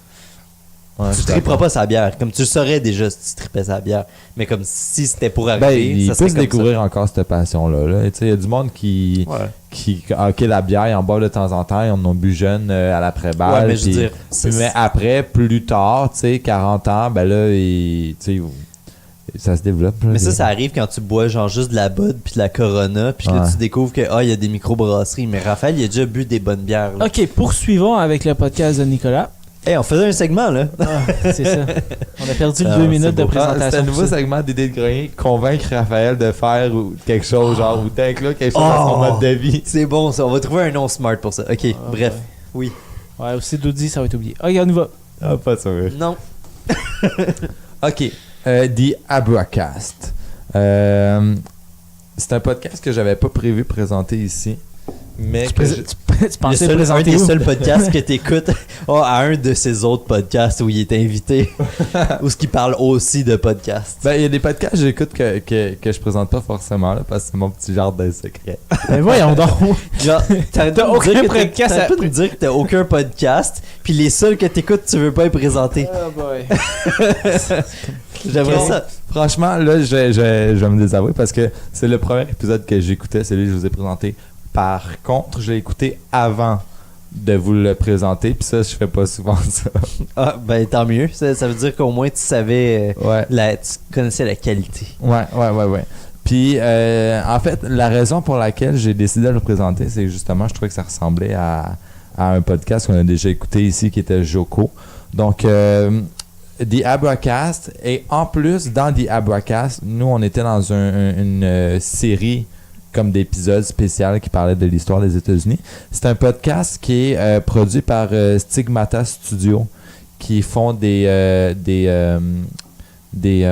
Ouais, tu triperas pas sa bière. Comme tu le saurais déjà si tu tripais sa bière. Mais comme si c'était pour arriver, il ça serait peut comme découvrir ça. encore cette passion-là. Il y a du monde qui ok, la bière, ils en boivent de temps en temps. Ils en ont bu jeune à l'après-balle. Ouais, mais je veux dire... Mais après, plus tard, 40 ans, ben là, ça se développe. Là, mais ça arrive quand tu bois genre juste de la Bud puis de la Corona. Puis là, tu découvres que il y a des microbrasseries. Mais Raphaël, il a déjà bu des bonnes bières. Là. Ok, poursuivons avec le podcast de Nicolas. On faisait un segment, là. C'est ça. On a perdu 2 minutes de présentation. C'est un nouveau segment d'idées de grenier. Convaincre Raphaël de faire quelque chose, genre, ou t'inclure quelque chose dans son mode de vie. C'est bon, ça. On va trouver un nom smart pour ça. Ok, bref. Ouais. Oui. Ouais, aussi Doudi, ça va être oublié. Ok, on y va. Ah, pas sûr. Non. Ok. The Abracast. C'est un podcast que j'avais pas prévu présenter ici. mais Tu, que tu Le pensais seul, un présenter des où? seuls podcasts que t'écoutes à un de ces autres podcasts où il est invité. Ou ce qui parle aussi de podcasts. ben, il y a des podcasts que j'écoute que je présente pas forcément là, parce que c'est mon petit jardin secret. Ben voyons donc. Genre, t'arrêtes T'as pas de aucun dire que podcast t'arrêtes à- pas de dire que t'as aucun podcast, puis les seuls que t'écoutes, tu veux pas les présenter. Oh boy. J'aimerais Ok. ça. Franchement, là, je vais me désavouer parce que c'est le premier épisode que j'écoutais, celui que je vous ai présenté. Par contre, je l'ai écouté avant de vous le présenter, puis ça, je fais pas souvent ça. Ah, ben tant mieux. Ça veut dire qu'au moins tu savais, Ouais. tu connaissais la qualité. Ouais. Puis, en fait, la raison pour laquelle j'ai décidé de le présenter, c'est que justement, je trouvais que ça ressemblait à un podcast qu'on a déjà écouté ici, qui était Joko. Donc, The Abracast. Et en plus, dans The Abracast, nous, on était dans une série comme d'épisodes spéciaux qui parlaient de l'histoire des États-Unis. C'est un podcast qui est produit par Stigmata Studio, qui font des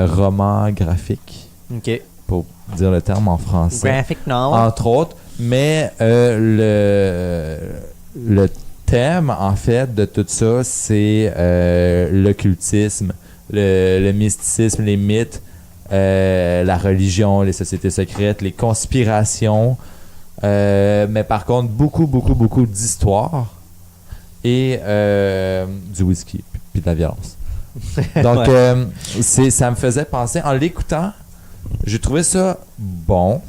romans graphiques, Ok. pour dire le terme en français, Graphic novel. entre autres. Mais le thème, en fait, de tout ça, c'est l'occultisme, le mysticisme, les mythes, la religion, les sociétés secrètes, les conspirations, mais par contre beaucoup d'histoires et du whisky puis de la violence. Donc ça me faisait penser, en l'écoutant, j'ai trouvé ça bon.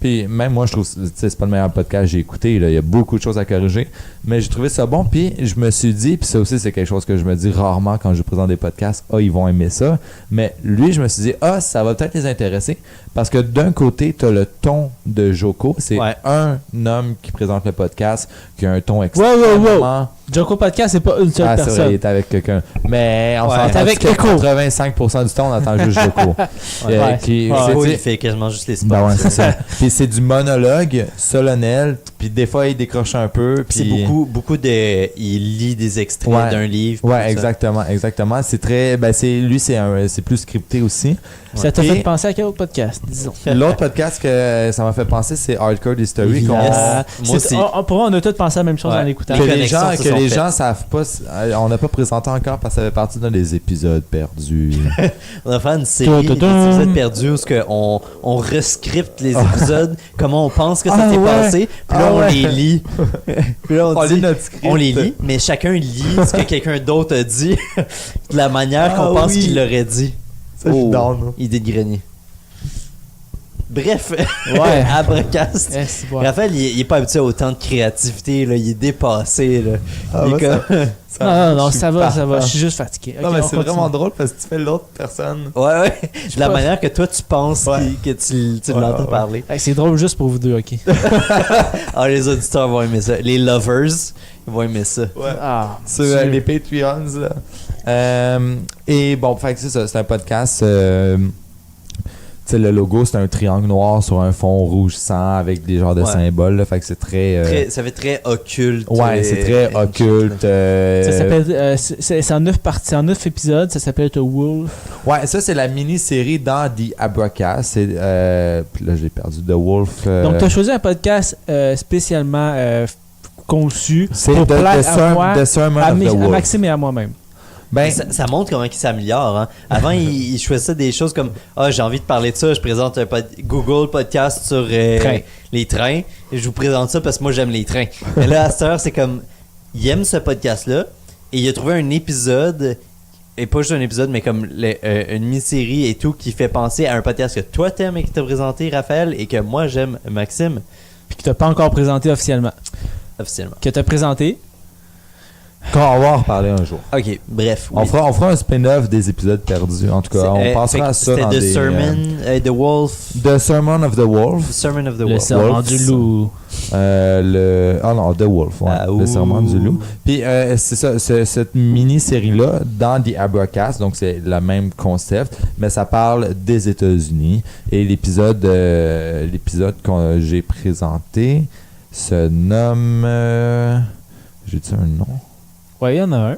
Puis même moi, je trouve, c'est pas le meilleur podcast que j'ai écouté, là. Il y a beaucoup de choses à corriger, mais j'ai trouvé ça bon. Puis je me suis dit, puis ça aussi c'est quelque chose que je me dis rarement quand je présente des podcasts, ils vont aimer ça. Mais lui, je me suis dit, ça va peut-être les intéresser, parce que d'un côté, t'as le ton de Joko, c'est un homme qui présente le podcast, qui a un ton extrêmement... Joko Podcast, c'est pas une seule Ah, c'est vrai, il personne. est avec quelqu'un. Mais on Ouais, s'entend avec que Echo. 85% du temps, on entend juste Joko. Ouais. Qui, Ouais. c'est- Oui, tu sais, il fait quasiment juste les spots. ben ouais, c'est ça. Puis c'est du monologue solennel, puis des fois il décroche un peu, C'est puis beaucoup de. Il lit des extraits Ouais. d'un livre. ouais, tout ça. exactement. C'est très, c'est plus scripté aussi. Ça t'a Et- fait penser à quel autre podcast, disons? L'autre podcast que ça m'a fait penser, c'est Hardcore History. Yes. qu'on- Moi C'est- aussi. pour moi, on a tous pensé à la même chose Ouais. en l'écoutant. Les que les connexions gens, se que sont les faites. gens savent pas, on n'a pas présenté encore parce que ça fait partie d'un des épisodes perdus. On va faire une série d'épisodes perdus où on rescripte les épisodes, comment on pense que ça s'est passé, puis là Ah on ouais. les lit. Puis là on lit dit, notre script. on les lit, mais chacun lit ce que quelqu'un d'autre a dit de la manière qu'on pense oui. qu'il l'aurait dit. Ça, je suis down, hein. idée de grenier. Bref, Ouais. Abracast. Yes, ouais. Raphaël, il est pas habitué à autant de créativité, là. Il est dépassé. Là. Ah, Il est bah, comme- Non, je suis ça va. partant. Je suis juste fatigué. Non, Ok, mais on c'est continue. vraiment drôle parce que tu fais l'autre personne. Ouais. De la pas- manière que toi tu penses Ouais. que tu Ouais, l'entends ouais. parler. Hey, c'est drôle juste pour vous deux, ok. Ah, les auditeurs vont aimer ça. Les lovers, ils vont aimer ça. Ouais. Ah, Sur Dieu. les Patreons, là. Et bon, fait que c'est ça, c'est un podcast. Tu sais, le logo, c'est un triangle noir sur un fond rouge sang avec des genres de Ouais. symboles. Là, fait que c'est très. Ça fait très occulte. Ouais, c'est très occulte. Ça s'appelle. C'est en 9 parties, en 9 épisodes. Ça s'appelle The Wolf. Ouais, ça, c'est la mini-série dans The Abracast. C'est, puis là, j'ai perdu The Wolf. Donc, tu as choisi un podcast spécialement conçu c'est pour plaire à moi, The Sermon à of the Wolf. Maxime et à moi-même. Ben, Ça montre comment il s'améliore. Hein. Avant, il choisissait des choses comme j'ai envie de parler de ça, je présente un Google podcast sur les trains. Et je vous présente ça parce que moi, j'aime les trains. Mais là, à cette heure, c'est comme il aime ce podcast-là et il a trouvé un épisode, et pas juste un épisode, mais comme une mini-série et tout, qui fait penser à un podcast que toi t'aimes et qui t'a présenté, Raphaël, et que moi j'aime, Maxime, Puis que tu n'as pas encore présenté officiellement. officiellement. Que tu as présenté. qu'on va en reparler un jour. Ok, bref. On fera un spin-off des épisodes perdus. En tout cas, on passera à ça dans C'était des... The Sermon, The Wolf. The Sermon of the Wolf. Sermon of the Le Wolf. serment Wolf. du loup. The Wolf, ouais. Ah, Le Serment ouh. du loup. Puis c'est ça, cette mini-série-là, dans The Abracast, donc c'est le même concept, mais ça parle des États-Unis. Et l'épisode que j'ai présenté se nomme... J'ai-tu un nom? Ouais, il y en a un.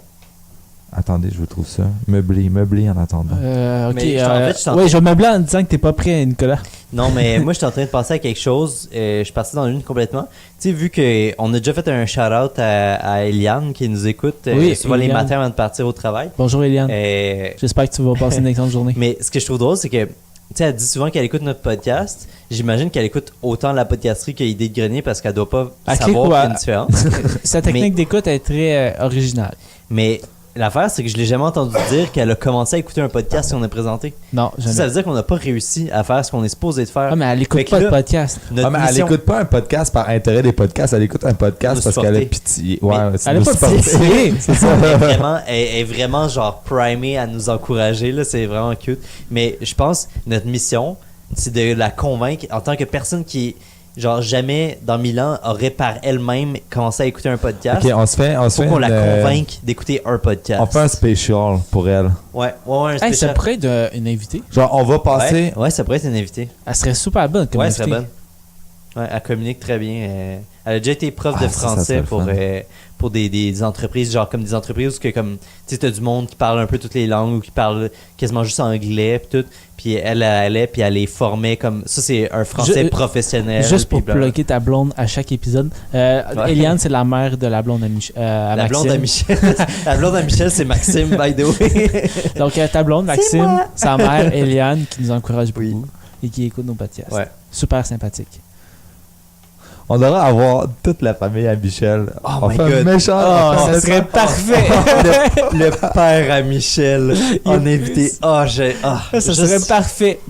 Attendez, je vous trouve ça. Meubler en attendant. Ok. Mais en fait, je suis en ouais, train- je vais meubler en disant que t'es pas prêt, Nicolas. Non, mais moi, je suis en train de penser à quelque chose. Je suis parti dans l'une complètement. Tu sais, vu qu'on a déjà fait un shout-out à Eliane qui nous écoute Oui, souvent les Eliane. matins avant de partir au travail. Bonjour, Eliane. Euh, J'espère que tu vas passer une excellente journée. mais ce que je trouve drôle, c'est que, tu sais, elle dit souvent qu'elle écoute notre podcast. J'imagine qu'elle écoute autant la podcasterie que Idée de Grenier parce qu'elle doit pas Elle clique savoir ou qu'il y a elle- une différence. Sa technique d'écoute est très originale. Mais l'affaire, c'est que je l'ai jamais entendu dire qu'elle a commencé à écouter un podcast qu'on a présenté. Non, Ça jamais. veut dire qu'on n'a pas réussi à faire ce qu'on est supposé de faire. Ah, mais elle écoute Fait que pas de là, podcast. notre Mais elle mission- écoute pas un podcast par intérêt des podcasts, elle écoute un podcast Nous parce qu'elle a supporter. pitié. Mais Ouais, c'est Elle a nous pas supporter. pitié. C'est ça. Elle est vraiment genre primée à nous encourager là, c'est vraiment cute. Mais je pense notre mission, c'est de la convaincre en tant que personne qui genre jamais dans 1000 ans aurait par elle-même commencé à écouter un podcast. Ok, on se fait Faut qu'on la convainque d'écouter un podcast. On fait un special pour elle. Ouais, un Hey, spécial. ça pourrait être une invitée. Genre, on va passer. Ouais, ça pourrait être une invitée. Elle serait super bonne comme Ouais, elle invitée. serait bonne. Ouais, elle communique très bien. Elle a déjà été prof de Ah, ça serait français le pour, fun. pour des entreprises, genre comme des entreprises où que comme tu sais, t'as du monde qui parle un peu toutes les langues ou qui parle quasiment juste anglais pis tout. Puis elle les formait comme ça, c'est un français Je- professionnel. Juste pour puis bla, bla. plugger ta blonde à chaque épisode. Eliane, c'est la mère de la blonde à, à La Maxime. blonde à Michel. La blonde à Michel, c'est Maxime, by the way. Donc, ta blonde, Maxime, moi. sa mère, Eliane, qui nous encourage beaucoup Oui. et qui écoute nos podcasts. Ouais. Super sympathique. On devrait avoir toute la famille à Michel. Oh on my fait un God. méchant. Oh, on ça fait serait parfait! le père à Michel en invité. Ça serait parfait.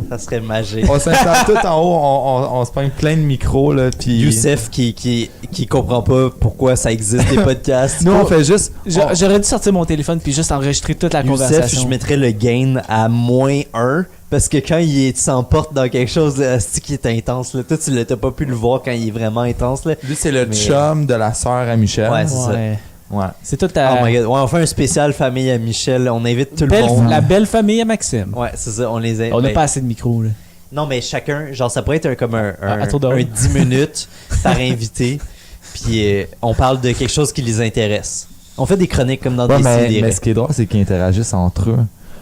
Ça serait magique. On s'installe tout en haut, on se prend plein de micros, là, puis... Youssef qui comprend pas pourquoi ça existe des podcasts. Nous, on fait juste... J'aurais dû sortir mon téléphone puis juste enregistrer toute la Youssef, conversation. je mettrais le gain à -1 parce que quand il s'emporte dans quelque chose là, c'est qui est intense là. Toi tu t'as pas pu le voir quand il est vraiment intense là. Lui, c'est le Mais- chum de la sœur à Michel. Ouais, c'est ça. Ouais. Ouais. C'est toute Oh ta my god. Ouais, on fait un spécial famille à Michel, on invite tout le monde. la belle famille à Maxime. Ouais, c'est ça, on les On n'a ben, pas assez de micros, là. Non, mais chacun, genre ça pourrait être comme À tour de rôle. un 10 minutes par invité. Puis on parle de quelque chose qui les intéresse. On fait des chroniques comme dans Ouais, des mais séries. ce qui est drôle, c'est qu'ils interagissent entre eux.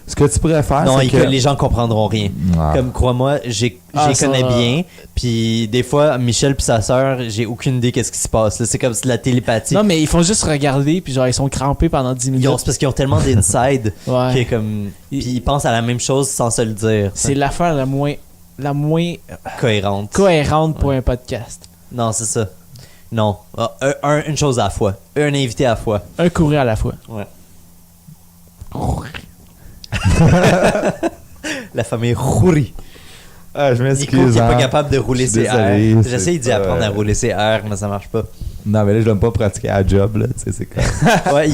Ce que tu pourrais faire, Non, c'est que... les gens comprendront rien. Ouais. Comme crois-moi, j'ai Ah, j'y connais ça- bien. Puis des fois, Michel puis sa sœur, j'ai aucune idée qu'est-ce qui se passe. là. C'est comme de la télépathie. Non, mais ils font juste regarder, puis genre, ils sont crampés pendant 10 minutes. C'est parce qu'ils ont tellement d'inside Ouais. qui est comme. Ils- Puis ils pensent à la même chose sans se le dire. C'est l'affaire la moins cohérente. cohérente pour un podcast. Non, c'est ça. Non. Ah, une chose à la fois. Un invité à la fois. Un courrier à la fois. Ouais. La famille Rouri. Ah, je Nico m'excuse. qui est pas hein. capable de rouler Je suis ses désolé, airs. c'est J'essaie d'y pas- apprendre à rouler ses airs, mais ça marche pas. Non, mais là, je dois pas pratiquer à job, là. Tu sais, c'est comme... Ouais,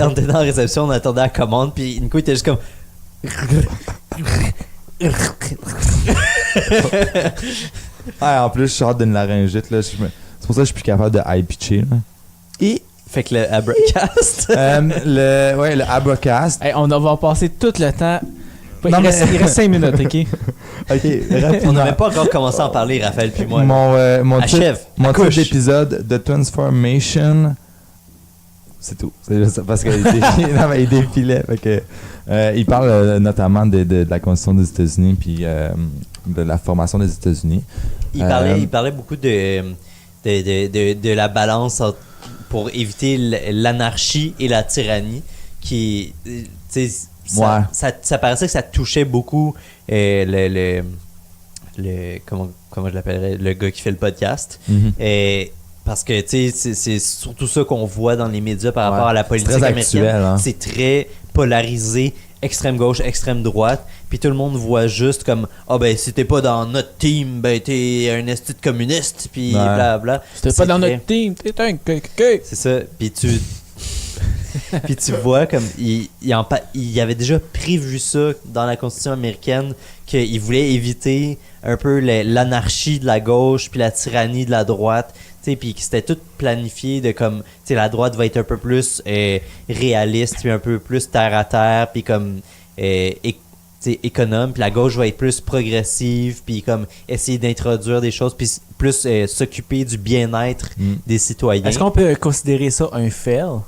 on était dans la réception, on attendait la commande, puis Nico était juste comme. Ah, en plus, je sors d'une laryngite, là. C'est pour ça que je suis plus capable de high-pitcher, là. Et. Fait que le Abracast. Le Abracast. Hey, on va passer tout le temps. Non, mais- Il reste 5 minutes, ok? OK, On rapidement. n'avait pas encore commencé à en parler, Raphaël puis moi. là. Mon titre Achève. mon titre Accouche. d'épisode de Transformation, c'est tout. C'est juste parce qu'il non, mais il défilait. Fait que, il parle notamment de la Constitution des États-Unis puis de la formation des États-Unis. Il parlait beaucoup de la balance pour éviter l'anarchie et la tyrannie qui. Tu sais, ça paraissait que ça touchait beaucoup le comment je l'appellerais, le gars qui fait le podcast. Mhm. Parce que tu sais, c'est surtout ça qu'on voit dans les médias par rapport Ouais. à la politique C'est très américaine. actuel, hein. C'est très polarisé, extrême gauche, extrême droite. Puis tout le monde voit juste comme ben si t'es pas dans notre team, ben t'es un esti de communiste. Puis Ouais. blablabla. Si t'es C'est pas dans très- notre team, t'es un C'est ça. Puis tu. Puis tu vois comme il avait déjà prévu ça dans la Constitution américaine qu'il voulait éviter un peu l'anarchie de la gauche puis la tyrannie de la droite, tu sais, puis que c'était tout planifié de comme, tu sais, la droite va être un peu plus réaliste puis un peu plus terre à terre puis comme tu sais, économe, puis la gauche va être plus progressive puis comme essayer d'introduire des choses puis plus s'occuper du bien-être des citoyens. Est-ce qu'on peut considérer ça un fail?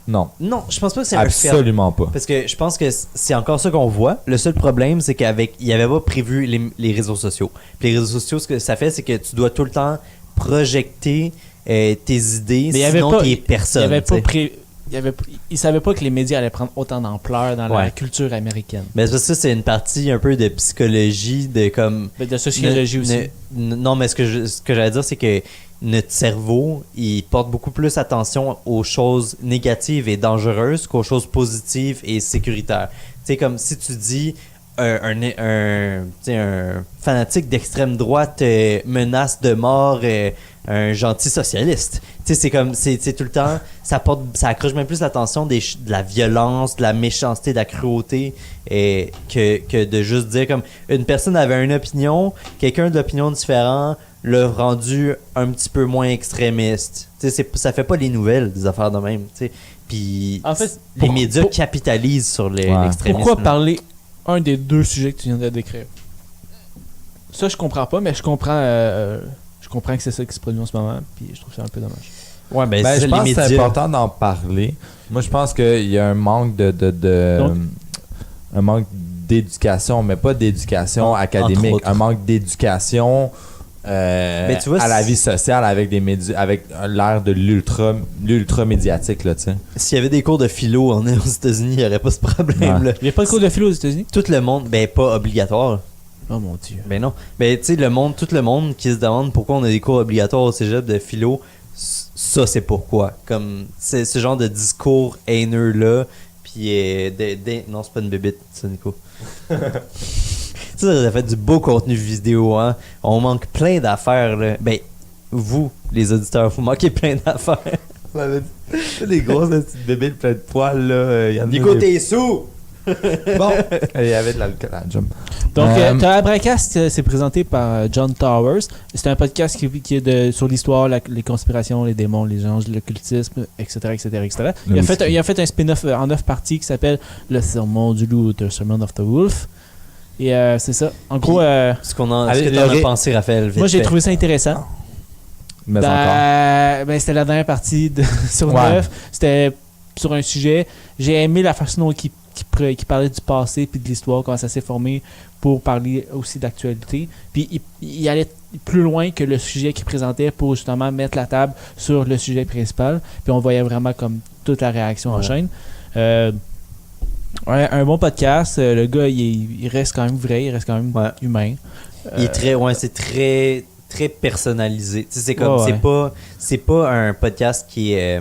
Non. Non, je pense pas que c'est un ferme. Absolument pas. Parce que je pense que c'est encore ça qu'on voit. Le seul problème, c'est qu'avec, il avait pas prévu les réseaux sociaux. Puis les réseaux sociaux, ce que ça fait, c'est que tu dois tout le temps projecter tes idées, Mais il y avait sinon pas- t'es personne. Il avait pas t'sais. il savait pas que les médias allaient prendre autant d'ampleur dans la Ouais. culture américaine. Mais ça, c'est une partie un peu de psychologie, de comme. Mais de sociologie aussi. Non, mais ce que j'allais dire, c'est que notre cerveau, il porte beaucoup plus attention aux choses négatives et dangereuses qu'aux choses positives et sécuritaires. Tu sais, comme si tu dis un fanatique d'extrême droite menace de mort un gentil socialiste. Tu sais, c'est comme, c'est tout le temps, ça accroche même plus l'attention de la violence, de la méchanceté, de la cruauté, que de juste dire comme une personne avait une opinion, quelqu'un de l'opinion différente l'a rendu un petit peu moins extrémiste. Tu sais, ça fait pas les nouvelles des affaires de même. Tu sais. Puis En fait, les médias capitalisent sur l'extrémisme. Pourquoi là. parler un des deux sujets que tu viens de décrire? Ça, je comprends pas, mais je comprends que c'est ça qui se produit en ce moment, puis je trouve ça un peu dommage. Ouais, ben, Ben, c'est je les pense que médias. c'est important d'en parler. Moi, je pense qu'il y a un manque un manque d'éducation, mais pas d'éducation académique, autres. un manque d'éducation Mais tu vois, à la vie sociale avec avec l'ère de l'ultra médiatique là, tu sais. S'il y avait des cours de philo aux États-Unis, il n'y aurait pas ce problème-là. Il n'y a pas de cours de philo aux États-Unis? Tout le monde, ben pas obligatoire. Oh mon dieu. Ben non. Ben tu sais, tout le monde qui se demande pourquoi on a des cours obligatoires au cégep de philo, ça c'est pourquoi. Comme, c'est ce genre de discours haineux-là, puis non, c'est pas une bébite, ça, Nico. Ça a fait du beau contenu vidéo, hein. On manque plein d'affaires, là. Ben, vous, les auditeurs, vous manquez plein d'affaires. Les grosses petites bébites pleines de poils là, Nico, t'es sous! Bon, il y avait de l'alcool à la job. Donc, Abracast, c'est présenté par John Towers. C'est un podcast qui est sur l'histoire, les conspirations, les démons, les anges, l'occultisme, etc., etc., etc. Il a fait un spin-off en 9 parties qui s'appelle Le Sermon du Loup, The Sermon of the Wolf. Et c'est ça. En gros, Ce que t'en as pensé, Raphaël? Vite moi, j'ai fait. trouvé ça intéressant. Mais encore. Ben, c'était la dernière partie sur Ouais. 9. C'était sur un sujet. J'ai aimé la façon dont qui parlait du passé puis de l'histoire, comment ça s'est formé pour parler aussi d'actualité. Puis il allait plus loin que le sujet qu'il présentait pour justement mettre la table sur le sujet principal. Puis on voyait vraiment comme toute la réaction en chaîne. Ouais, un bon podcast. Le gars, il reste quand même vrai, il reste quand même humain. Il est c'est très très personnalisé. Tu sais, c'est comme Ouais. c'est pas un podcast qui est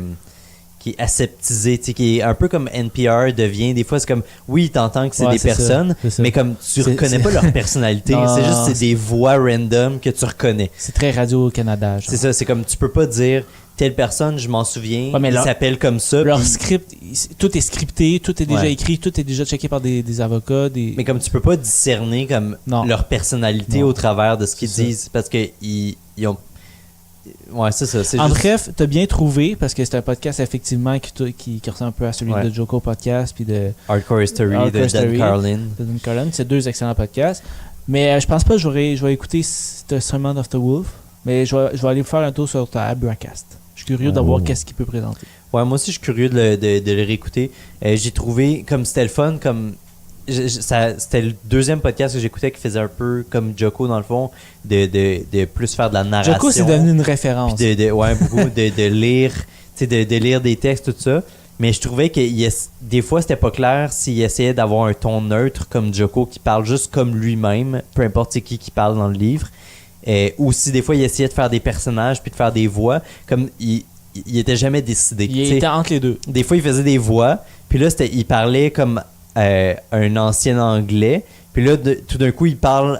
aseptisé, tu sais, qui est un peu comme NPR devient. Des fois, c'est comme, oui, t'entends que c'est des personnes, c'est ça. mais comme tu reconnais pas leur personnalité. Non, c'est juste non, c'est des voix random que tu reconnais. C'est très Radio-Canada. genre. C'est ça, c'est comme tu peux pas dire telle personne, je m'en souviens, Ouais, mais il leur- s'appelle comme ça. Leur puis- script, tout est scripté, tout est déjà Ouais. écrit, tout est déjà checké par des avocats. Mais comme tu peux pas discerner comme Non. leur personnalité Non. au travers de ce qu'ils C'est ça. disent, parce que ils ont. Ouais, c'est ça. C'est En juste... bref, t'as bien trouvé, parce que c'est un podcast effectivement qui ressemble un peu à celui Ouais. de Joko Podcast puis de Hardcore History Hardcore de Dan History. Carlin. Dan Carlin. C'est deux excellents podcasts. Mais je pense pas que je vais écouter The Sermon of the Wolf, mais je vais aller faire un tour sur ta Abracast. Je suis curieux de voir qu'est-ce qu'il peut présenter. Ouais, moi aussi, je suis curieux de le réécouter. J'ai trouvé, comme c'était le fun, comme. C'était le deuxième podcast que j'écoutais qui faisait un peu comme Joko, dans le fond, de plus faire de la narration. Joko, c'est devenu une référence. Puis ouais, beaucoup de lire, tu sais, de lire des textes, tout ça. Mais je trouvais que des fois, c'était pas clair s'il essayait d'avoir un ton neutre comme Joko qui parle juste comme lui-même, peu importe c'est qui parle dans le livre. Ou si des fois, il essayait de faire des personnages puis de faire des voix, comme il était jamais décidé. Il T'sais, était entre les deux. des fois, il faisait des voix, puis là, il parlait comme un ancien anglais, puis là, tout d'un coup, il parle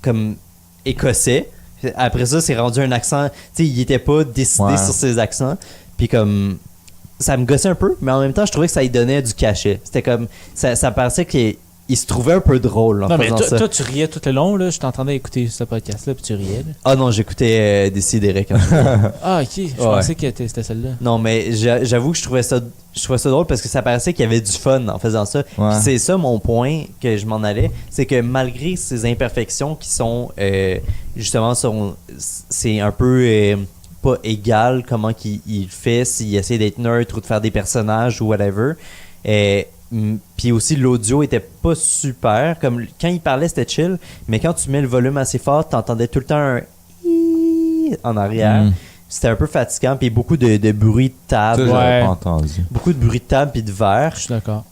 comme écossais. Après ça, c'est rendu un accent. Tu sais, il était pas décidé sur ses accents, puis comme. Ça me gossait un peu, mais en même temps, je trouvais que ça lui donnait du cachet. C'était comme. Ça paraissait qu'il se trouvait un peu drôle en Non, mais faisant ça. toi, tu riais tout le long, là. Je t'entendais écouter ce podcast-là, puis tu riais. Là. Ah non, j'écoutais Décidéré quand Ah, ok. Je pensais que c'était celle-là. Non, mais j'avoue que je trouvais ça drôle parce que ça paraissait qu'il y avait du fun en faisant ça. Ouais. Puis c'est ça mon point que je m'en allais, c'est que malgré ces imperfections qui sont justement c'est un peu pas égal comment il fait, s'il essaie d'être neutre ou de faire des personnages ou whatever. Puis aussi, l'audio était pas super. Comme quand il parlait, c'était chill, mais quand tu mets le volume assez fort, t'entendais tout le temps un en arrière. C'était un peu fatigant, puis beaucoup de bruit de table. Ça, j'avais Ouais. pas entendu. Beaucoup de bruit de table puis de verre. Je suis d'accord.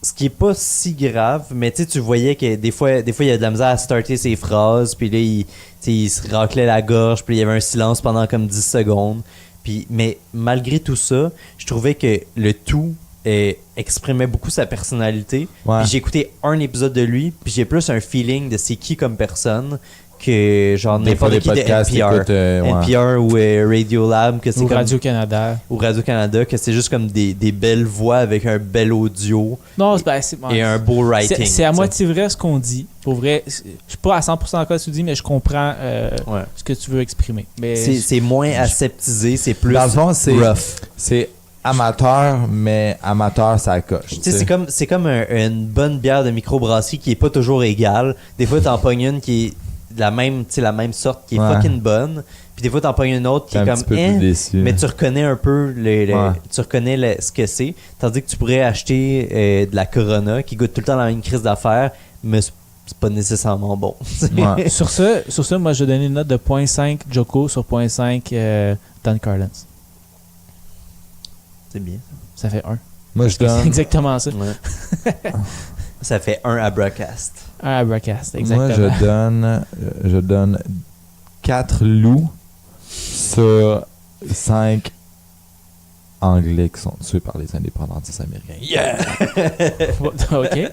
Ce qui est pas si grave, mais tu voyais que des fois, il y a de la misère à starter ses phrases, puis là, il se raclait la gorge, puis il y avait un silence pendant comme 10 secondes. Mais malgré tout ça, je trouvais que le tout exprimait beaucoup sa personnalité. Ouais. Puis j'ai écouté un épisode de lui, puis j'ai plus un feeling de c'est qui comme personne que genre Des fois, n'importe les qui de podcasts, NPR. écoute, ouais. NPR ou Radiolab, que c'est Ou comme Radio-Canada. ou Radio-Canada, que c'est juste comme des belles voix avec un bel audio Non, c'est et un beau writing. c'est à t'sais. moitié vrai ce qu'on dit. Pour vrai, je suis pas à 100% d'accord avec ce que tu dis, mais je comprends Ouais. ce que tu veux exprimer. Mais C'est moins aseptisé, c'est plus Dans le fond, c'est rough. c'est amateur, mais amateur, ça coche. Tu sais, c'est comme une bonne bière de microbrasserie qui est pas toujours égale. Des fois, t'en pognes une qui est de la même sorte, qui est Ouais. fucking bonne. Puis des fois, t'en pognes une autre qui T'es est un comme petit peu plus déçu. mais tu reconnais un peu Ouais. tu reconnais ce que c'est. Tandis que tu pourrais acheter de la Corona qui goûte tout le temps la même crise d'affaires, mais c'est pas nécessairement bon. Ouais. sur ça, moi, je vais donner une note de 0.5 Joko sur 0.5 Don Carlins. C'est bien. Ça fait 1. Moi, je C'est donne, exactement ça. Ouais. Ça fait un Abracast. Un Abracast, moi, exactement. je donne 4 loups sur 5 Anglais qui sont tués par les indépendantistes américains. Yeah! OK.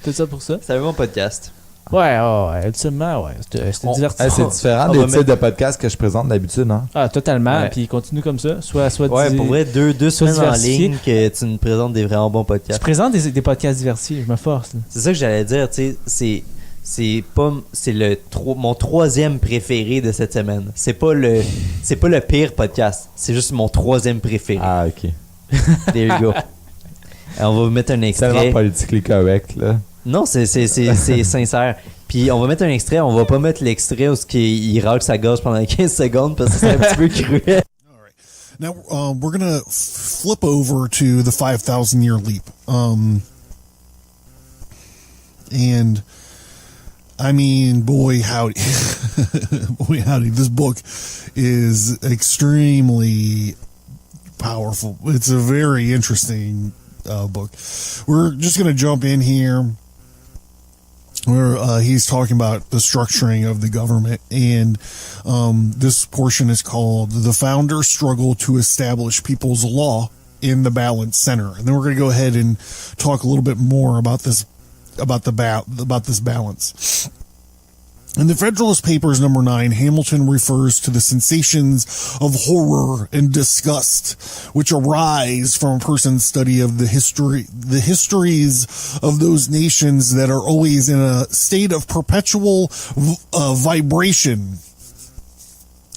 Tout ça pour ça? C'est un bon podcast. Ouais, ultimement, ouais. C'était On- divertissant. C'est différent on des va types de podcasts que je présente d'habitude, hein? Ah, totalement. Ouais. Puis continue comme ça. Soit Ouais, dis- pour vrai, deux soit semaines en diversifié. ligne que tu nous présentes des vraiment bons Je podcasts. présente des podcasts diversifiés. Je me force. Là. C'est ça que j'allais dire, tu sais, c'est mon troisième préféré de cette semaine. C'est pas le pire podcast, c'est juste mon troisième préféré. Ah, ok. There you go. On va vous mettre un C'est extrait. tellement politically correct, là. Non, c'est sincère. Puis on va mettre un extrait, on va pas mettre l'extrait où il racle sa gorge pendant 15 secondes parce que c'est un petit peu cruel. Now we're gonna flip over to the 5,000 year leap. And I mean, boy howdy, boy howdy, this book is extremely powerful. It's a very interesting book. We're just gonna jump in here where he's talking about the structuring of the government, and this portion is called "The Founders Struggle to Establish People's Law in the Balance Center." And then we're going to go ahead and talk a little bit more about this, about this balance. In the Federalist Papers number 9, Hamilton refers to the sensations of horror and disgust which arise from a person's study of the histories of those nations that are always in a state of perpetual vibration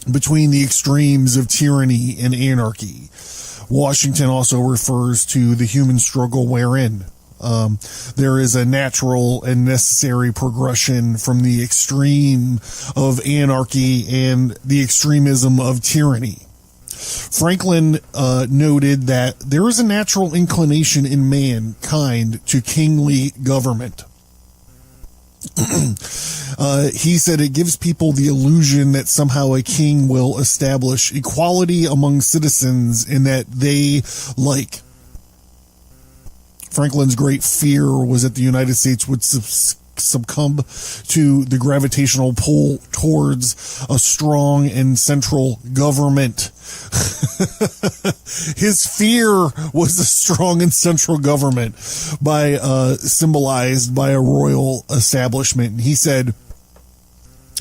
between the extremes of tyranny and anarchy. Washington also refers to the human struggle wherein there is a natural and necessary progression from the extreme of anarchy and the extremism of tyranny. Franklin noted that there is a natural inclination in mankind to kingly government. He said it gives people the illusion that somehow a king will establish equality among citizens and that they like. Franklin's great fear was that the United States would succumb to the gravitational pull towards a strong and central government. His fear was a strong and central government symbolized by a royal establishment. And he said,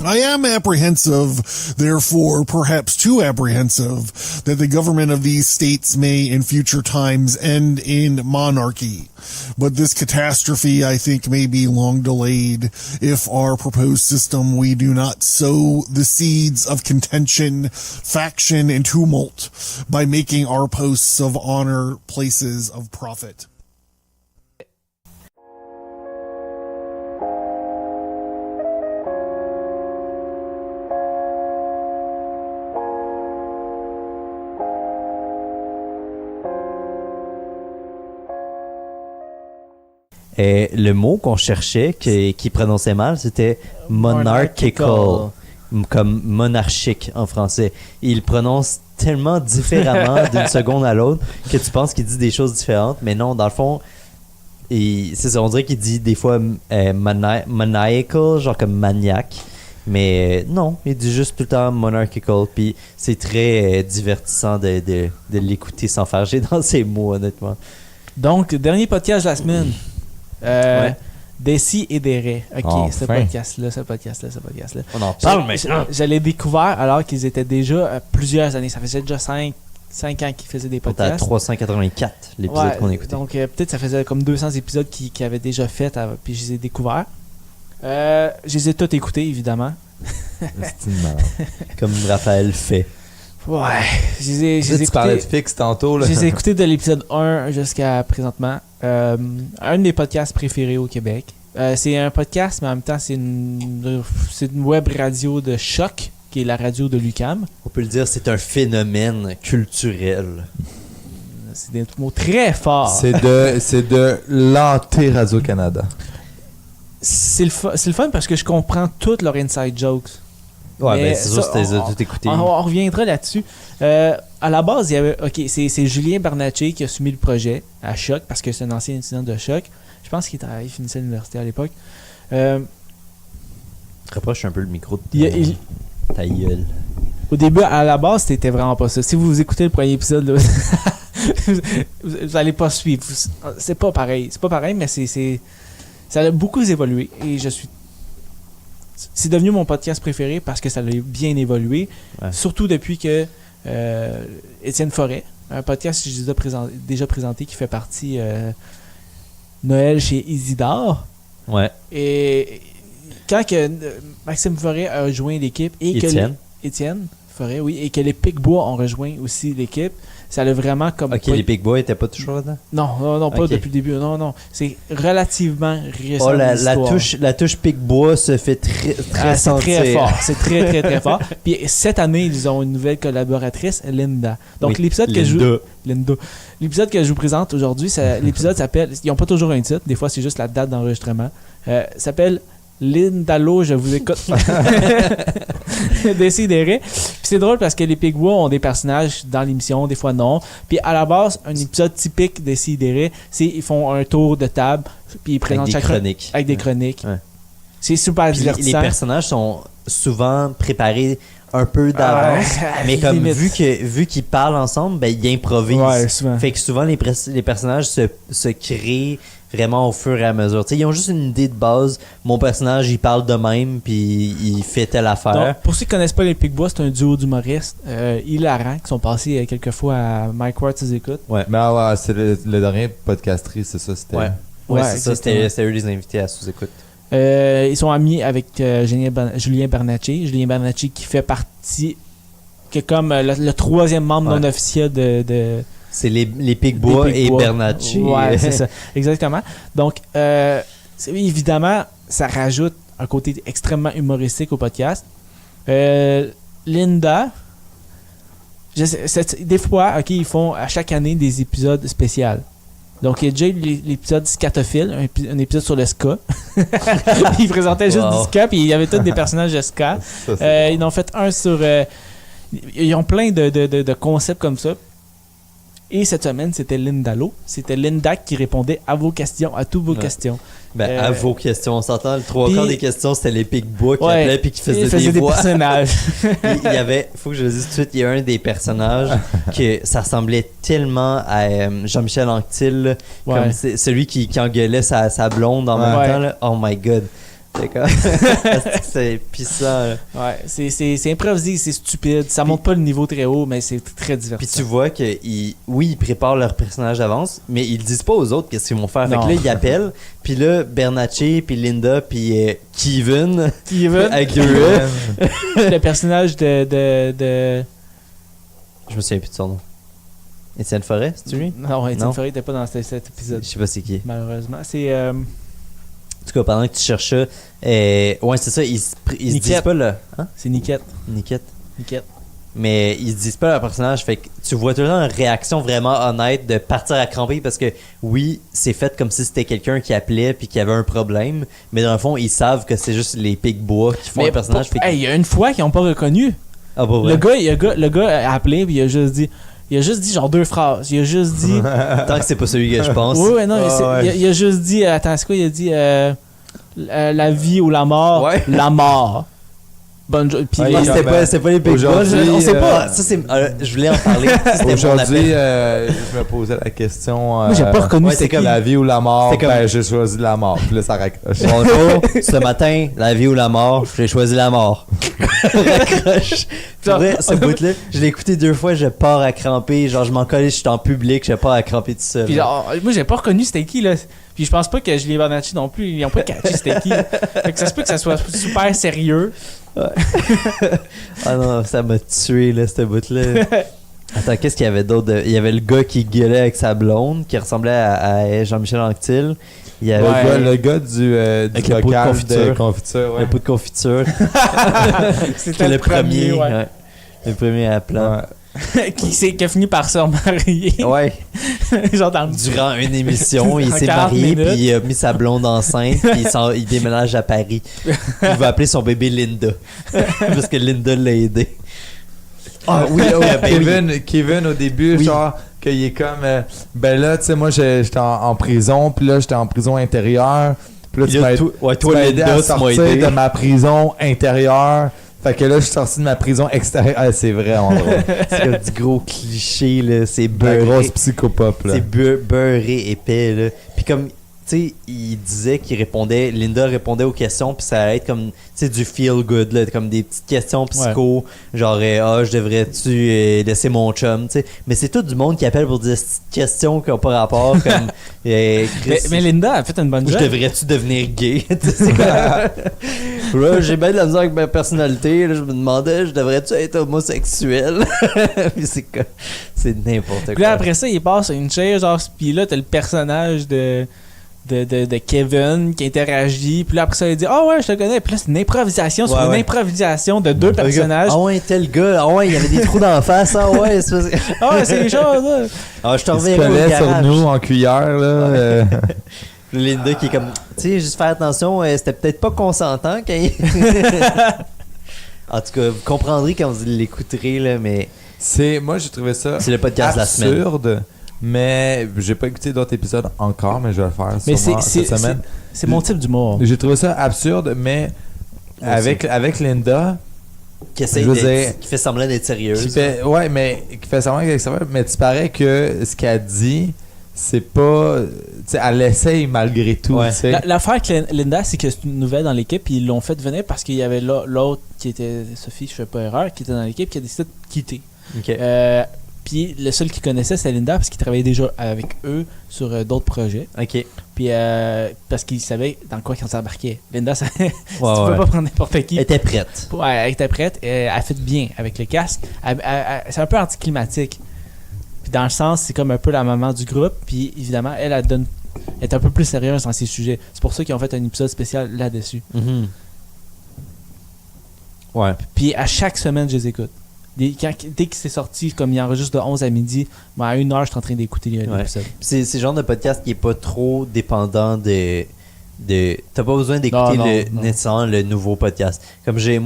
I am apprehensive, therefore perhaps too apprehensive, that the government of these states may in future times end in monarchy. But this catastrophe, I think, may be long delayed if our proposed system we do not sow the seeds of contention, faction, and tumult by making our posts of honor places of profit. le mot qu'on cherchait, qui prononçait mal, c'était monarchical, comme monarchique en français. Et il prononce tellement différemment d'une seconde à l'autre que tu penses qu'il dit des choses différentes, mais non, dans le fond, c'est ça, on dirait qu'il dit des fois maniacal, genre comme maniaque. Mais non, il dit juste tout le temps monarchical. Puis c'est très divertissant de l'écouter s'enfarger dans ses mots, honnêtement. Donc, dernier podcast de la semaine. Ouais. Desi et Dere. Ok, Enfin. ce podcast-là. On en parle maintenant. Je l'ai découvert alors qu'ils étaient déjà plusieurs années. Ça faisait déjà 5 ans qu'ils faisaient des On était à podcasts. 384, l'épisode Ouais, qu'on écoutait. donc peut-être ça faisait comme 200 épisodes qu'ils avaient déjà fait, puis je les ai découverts. Je les ai tous écoutés, évidemment. C'est une malade. Comme Raphaël fait. Ouais, je les ai Tu parlais de écoutés. fixe tantôt. Là. Je les ai écoutés de l'épisode 1 jusqu'à présentement. Un de mes podcasts préférés au Québec. C'est un podcast, mais en même temps, c'est une web radio de Choc, qui est la radio de l'UQAM. On peut le dire, c'est un phénomène culturel. C'est des mots très forts. C'est de l'anti-Radio-Canada. C'est le fun parce que je comprends toutes leurs inside jokes. Ouais, Mais ben c'est sûr ça, que tu les as tout écoutés. On reviendra là-dessus. À la base, il y avait. Ok, c'est Julien Bernatchez qui a soumis le projet à Choc parce que c'est un ancien étudiant de Choc. Je pense qu'il finissait l'université à l'époque. Rapproche un peu le micro de ta gueule. Au début, à la base, c'était vraiment pas ça. Si vous écoutez le premier épisode, là, vous allez pas suivre. C'est pas pareil. C'est pas pareil, mais ça a beaucoup évolué. Et c'est devenu mon podcast préféré parce que ça a bien évolué. Ouais. Surtout depuis que Étienne Forêt, un podcast que j'ai déjà présenté qui fait partie Noël chez Isidore. Ouais. Et quand que Maxime Forêt a rejoint l'équipe et Étienne Forêt, oui, et que les Pic-Bois ont rejoint aussi l'équipe, ça l'a vraiment comme... Ok, les Big Boys étaient pas toujours là-dedans? Non, pas Ok. depuis le début. Non. C'est relativement récent. Oh, la l'histoire. touche Pic-Bois se fait très C'est sentir. très fort. C'est très, très, très fort. Puis cette année, ils ont une nouvelle collaboratrice, Linda. Donc Oui, l'épisode que l'épisode que je vous présente aujourd'hui, l'épisode s'appelle... Ils n'ont pas toujours un titre. Des fois, c'est juste la date d'enregistrement. S'appelle Lindalo, je vous écoute. Décidérez. Puis c'est drôle parce que les Pigbois ont des personnages dans l'émission, des fois non. Puis à la base, un épisode typique Décidérez, c'est ils font un tour de table, puis ils présentent Avec des chacun chroniques. avec des chroniques. Ouais. C'est super Puis les divertissant. personnages sont souvent préparés un peu d'avance, mais comme limite. vu qu'ils parlent ensemble, ben ils improvisent. Ouais, souvent. Fait que souvent les personnages se créent vraiment au fur et à mesure. T'sais, ils ont juste une idée de base. Mon personnage, il parle de même, puis il fait telle affaire. Donc, pour ceux qui connaissent pas les Pigbois, c'est un duo d'humoristes hilarants qui sont passés quelques fois à Mike Ward sous écoute. Ouais. Mais ouais, c'est le dernier podcasterie, c'est ça. C'était... Ouais, Ouais, c'est ça. exactement. C'était eux les invités à sous-écoute. Ils sont amis avec Julien Bernatchez. Julien Bernatchez qui fait partie, qui est comme le troisième membre Ouais. non officiel de C'est les Pigbois des et Pigbois. Bernatchez. Ouais, c'est ça. Exactement. Donc, évidemment, ça rajoute un côté extrêmement humoristique au podcast. Linda, des fois, ok, ils font à chaque année des épisodes spéciaux. Donc, il y a déjà eu l'épisode Scatophile, un épisode sur le ska. Ils présentaient juste Wow. du ska, puis il y avait tous des personnages de ska. Ça, c'est Ils en ont fait un sur... ils ont plein de concepts comme ça. Et cette semaine, c'était Lindalo. C'était Linda qui répondait à vos questions, à toutes vos Ouais. questions. Ben, à vos questions, on s'entend. Le trois Puis- quarts des questions, c'était les Pigbois qui Ouais, appelaient puis qui ils faisaient des voix. personnages. Il y avait, faut que je le dise tout de suite, il y a un des personnages que ça ressemblait tellement à Jean-Michel Anctil, là, Ouais. comme celui qui engueulait sa blonde en même Ouais. temps. Là. Oh my god. D'accord. C'est pissant. Là. Ouais, c'est improvisé, c'est stupide. Ça monte pas le niveau très haut, mais c'est très Puis divertissant. tu vois qu'ils préparent leur personnage d'avance, mais ils disent pas aux autres qu'est-ce qu'ils vont faire. Fait Non. que là, ils appellent, puis là, Bernatchez, puis Linda, puis Kevin, Steven, avec deux E. le personnage de Je me souviens plus de son nom. Étienne Forêt, c'est-tu lui? Non, Étienne Non. Forêt n'était pas dans cet épisode, Je sais pas c'est qui. malheureusement. C'est En tout cas, pendant que tu cherches ça, ouais, c'est ça, ils se Niquette. disent pas là. Hein? Niquette. Niquette. Niquette. mais ils disent pas leur personnage. Fait que tu vois tout le temps une réaction vraiment honnête de partir à cramper parce que oui, c'est fait comme si c'était quelqu'un qui appelait puis qui avait un problème, mais dans le fond, ils savent que c'est juste les Picbois qui font Mais un personnage. Fait que- il y a une fois qu'ils ont pas reconnu. Ah, pas vrai. Le gars a appelé puis il a juste dit genre 2 phrases. Il a juste dit. Tant que c'est pas celui que je pense. Oui, ouais, non, Ah, ouais. il a juste dit. Attends, c'est quoi? Il a dit la vie ou la mort. Ouais. La mort. Bonne puis Ouais, Ah, il- c'était pas les Picbois. Aujourd'hui, On sait pas. euh, Ça, c'est, je voulais en parler. C'était mon Aujourd'hui, appel. je me posais la question. Moi, j'ai pas reconnu ouais, c'était c'est qui. comme- La vie ou la mort? C'est comme- Ben, j'ai choisi la mort. Puis là, ça raccroche. Bonjour, ce matin, la vie ou la mort, j'ai choisi la mort. Raccroche. Pour vrai, ce bout-là, je l'ai écouté 2 fois, je pars à cramper. Genre, je m'en collais, je suis en public, je pars à cramper tout seul. Puis genre, moi, j'ai pas reconnu c'était qui, là. Puis je pense pas que je l'ai banati non plus. Ils ont pas catché c'était qui. Fait que ça se peut que ça soit super sérieux. Ah non, ça m'a tué, là, ce bout-là. Attends, qu'est-ce qu'il y avait d'autre? Il y avait le gars qui gueulait avec sa blonde, qui ressemblait à Jean-Michel Anctil. Il y avait Ouais. Le gars du Avec le pot de local confiture. de confiture. le pot de confiture. C'était le premier. ouais. Ouais. Le premier à plan. qui a fini par se remarier. Ouais. Genre dans le. Durant une émission, il En s'est 40 marié, minutes. puis il a mis sa blonde enceinte, puis il déménage à Paris. Il va appeler son bébé Linda. Parce que Linda l'a aidé. Ah oui, Kevin, au début, Oui. genre, qu'il est comme. Ben là, tu sais, moi, j'étais en prison, puis là, j'étais en prison intérieure. Puis là, Puis tu là, m'as toi, tu m'as aidé Linda, à tu m'as sortir aidé. de ma prison intérieure. Fait que là, je suis sorti de ma prison extérieure. Ah, c'est vraiment drôle. C'est comme du gros cliché, là. C'est La beurré. grosse psychopop, là. C'est beurré épais, là. Puis comme, tu sais, il disait qu'il répondait, Linda répondait aux questions, puis ça allait être comme, tu sais, du feel good, là. Comme des petites questions psycho, genre, je devrais-tu laisser mon chum, tu sais. Mais c'est tout du monde qui appelle pour des petites questions qui n'ont pas rapport, comme, Chris, Mais Linda a fait une bonne je job. devrais-tu devenir gay? Tu sais, c'est comme- Là, j'ai bien de la misère avec ma personnalité. Là, je me demandais, je devrais-tu être homosexuel? Puis c'est n'importe quoi. Puis là, après ça, il passe à une chaise, genre, puis là, t'as le personnage de Kevin qui interagit. Puis là, après ça, il dit ah ouais, je te connais. Puis là, c'est une improvisation sur Ouais, une ouais. improvisation de 2 personnages. Ah ouais, tel gars. Ah ouais, il y avait des trous d'en face. Ah ouais, c'est parce que- Ah ouais, c'est les choses, là. Ah, je te Il se reviens au collait sur garage. nous en cuillère, là. Linda qui est comme, tu sais, juste faire attention, c'était peut-être pas consentant quand il... En tout cas, vous comprendrez quand vous l'écouterez, là, mais Moi, j'ai trouvé ça c'est le podcast de la semaine. absurde. Mais j'ai pas écouté d'autres épisodes encore, mais je vais le faire Mais sûrement cette semaine. c'est mon type d'humour. J'ai trouvé ça absurde, mais avec Linda, Qui essaye Je veux d'être- dire- qui fait semblant d'être sérieuse. qui fait semblant qu'elle est sérieuse, mais tu parais que ce qu'elle dit, c'est pas. Tu sais, elle essaye malgré tout. Ouais. Tu sais. L'affaire avec Linda, c'est que c'est une nouvelle dans l'équipe, puis ils l'ont fait venir parce qu'il y avait l'autre qui était Sophie, je fais pas erreur, qui était dans l'équipe, qui a décidé de quitter. Ok. Puis le seul qui connaissait, c'était Linda, parce qu'il travaillait déjà avec eux sur d'autres projets. Ok. Puis parce qu'il savait dans quoi ils s'embarquaient. Linda, ça, tu Ouais, peux ouais. pas prendre n'importe qui. Elle était prête. Ouais, elle était prête, elle fait bien avec le casque. C'est un peu anticlimatique. Puis dans le sens, c'est comme un peu la maman du groupe. Puis évidemment, elle est un peu plus sérieuse dans ses sujets. C'est pour ça qu'ils ont fait un épisode spécial là-dessus. Mhm. Ouais. Puis à chaque semaine, je les écoute. Dès que c'est sorti, comme il enregistre de 11 à midi, ben à 1h, je suis en train d'écouter l'épisode. C'est le genre de podcast qui est pas trop dépendant de t'as pas besoin d'écouter Non, nécessairement le nouveau podcast. Comme j'ai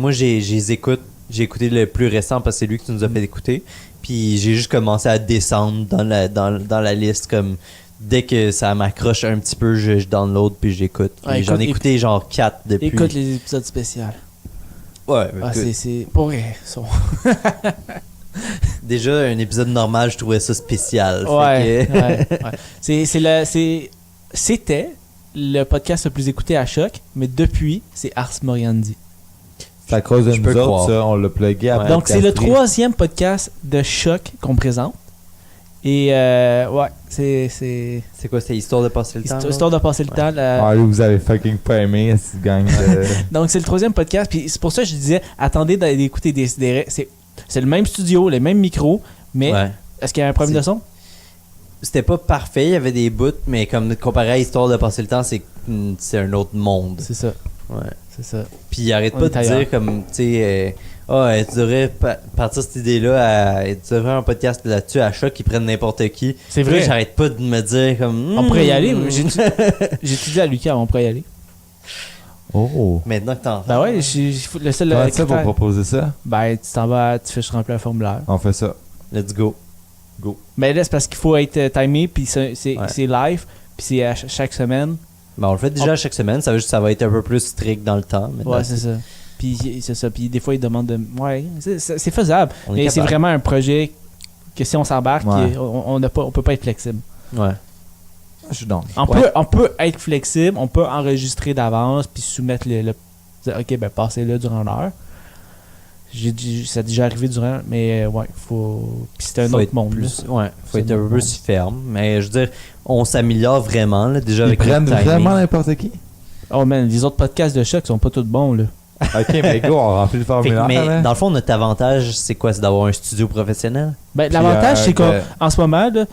écoute, j'ai écouté le plus récent parce que c'est lui qui nous a fait écouter. Puis j'ai juste commencé à descendre dans la liste comme dès que ça m'accroche un petit peu, je download puis j'écoute. Ouais, Et j'en ai écoute- écouté genre 4 depuis. Écoute les épisodes spéciaux. Ouais, Ah, écoute. c'est pour vrai. Déjà un épisode normal, je trouvais ça spécial. Fait Ouais, que- ouais. C'était le podcast le plus écouté à Choc, mais depuis, c'est Ars Moriendi. C'est à cause de Je nous peux autres, croire. ça, on l'a plugué à Ouais. Donc, c'est le Podcasterie. 3e podcast de Choc qu'on présente. Et ouais, c'est C'est quoi, c'est histoire de passer le temps? là? histoire de passer le temps. Ah, lui, vous avez fucking pas aimé, cette gang de. Donc, c'est le 3e podcast. Puis c'est pour ça que je disais, attendez d'écouter des c'est le même studio, les mêmes micros, mais Ouais. est-ce qu'il y a un problème de son? C'était pas parfait, il y avait des bouts, mais comme comparé à Histoire de passer le temps, c'est un autre monde. C'est ça, Ouais. c'est ça. Puis il arrête On pas est de ailleurs. dire comme, tu sais, Tu devrais partir cette idée-là. Tu devrais faire un podcast là-dessus à Choc qui prennent n'importe qui. C'est Puis là, vrai. j'arrête pas de me dire comme. On pourrait y aller. J'ai étudié à l'UQAM, on pourrait y aller. Oh. Maintenant que t'en Ben ouais, le seul Comment tu fais pour critère- proposer ça? Ben, tu t'en vas, tu fais juste remplir un formulaire. On fait ça. Let's go. Mais là, c'est parce qu'il faut être timé, puis c'est live, puis c'est à chaque semaine. Ben, on le fait déjà chaque semaine. Ça va être un peu plus strict dans le temps. Maintenant. Ouais, c'est ça. Puis c'est ça. Puis des fois, ils demandent de. Ouais, c'est faisable. On est Mais c'est capable. vraiment un projet que si on s'embarque, Ouais. on peut pas être flexible. Ouais. Je suis dans. On peut être flexible, on peut enregistrer d'avance, puis soumettre le ok, ben passez-le durant l'heure. Ça a déjà arrivé durant, mais ouais, faut. Puis c'est un Faut autre être monde. plus, là. ouais, faut C'est être un un peu autre plus ferme. Mais je veux dire, on s'améliore vraiment là, déjà Ils avec prennent notre timing. vraiment n'importe qui? Oh man, les autres podcasts de Choc sont pas tous bons, là. Ok, mais go, on remplit le Fait que- formulaire. mais là. dans le fond, notre avantage, c'est quoi? C'est d'avoir un studio professionnel? Ben, Puis, l'avantage, c'est qu'en que- ce moment, là,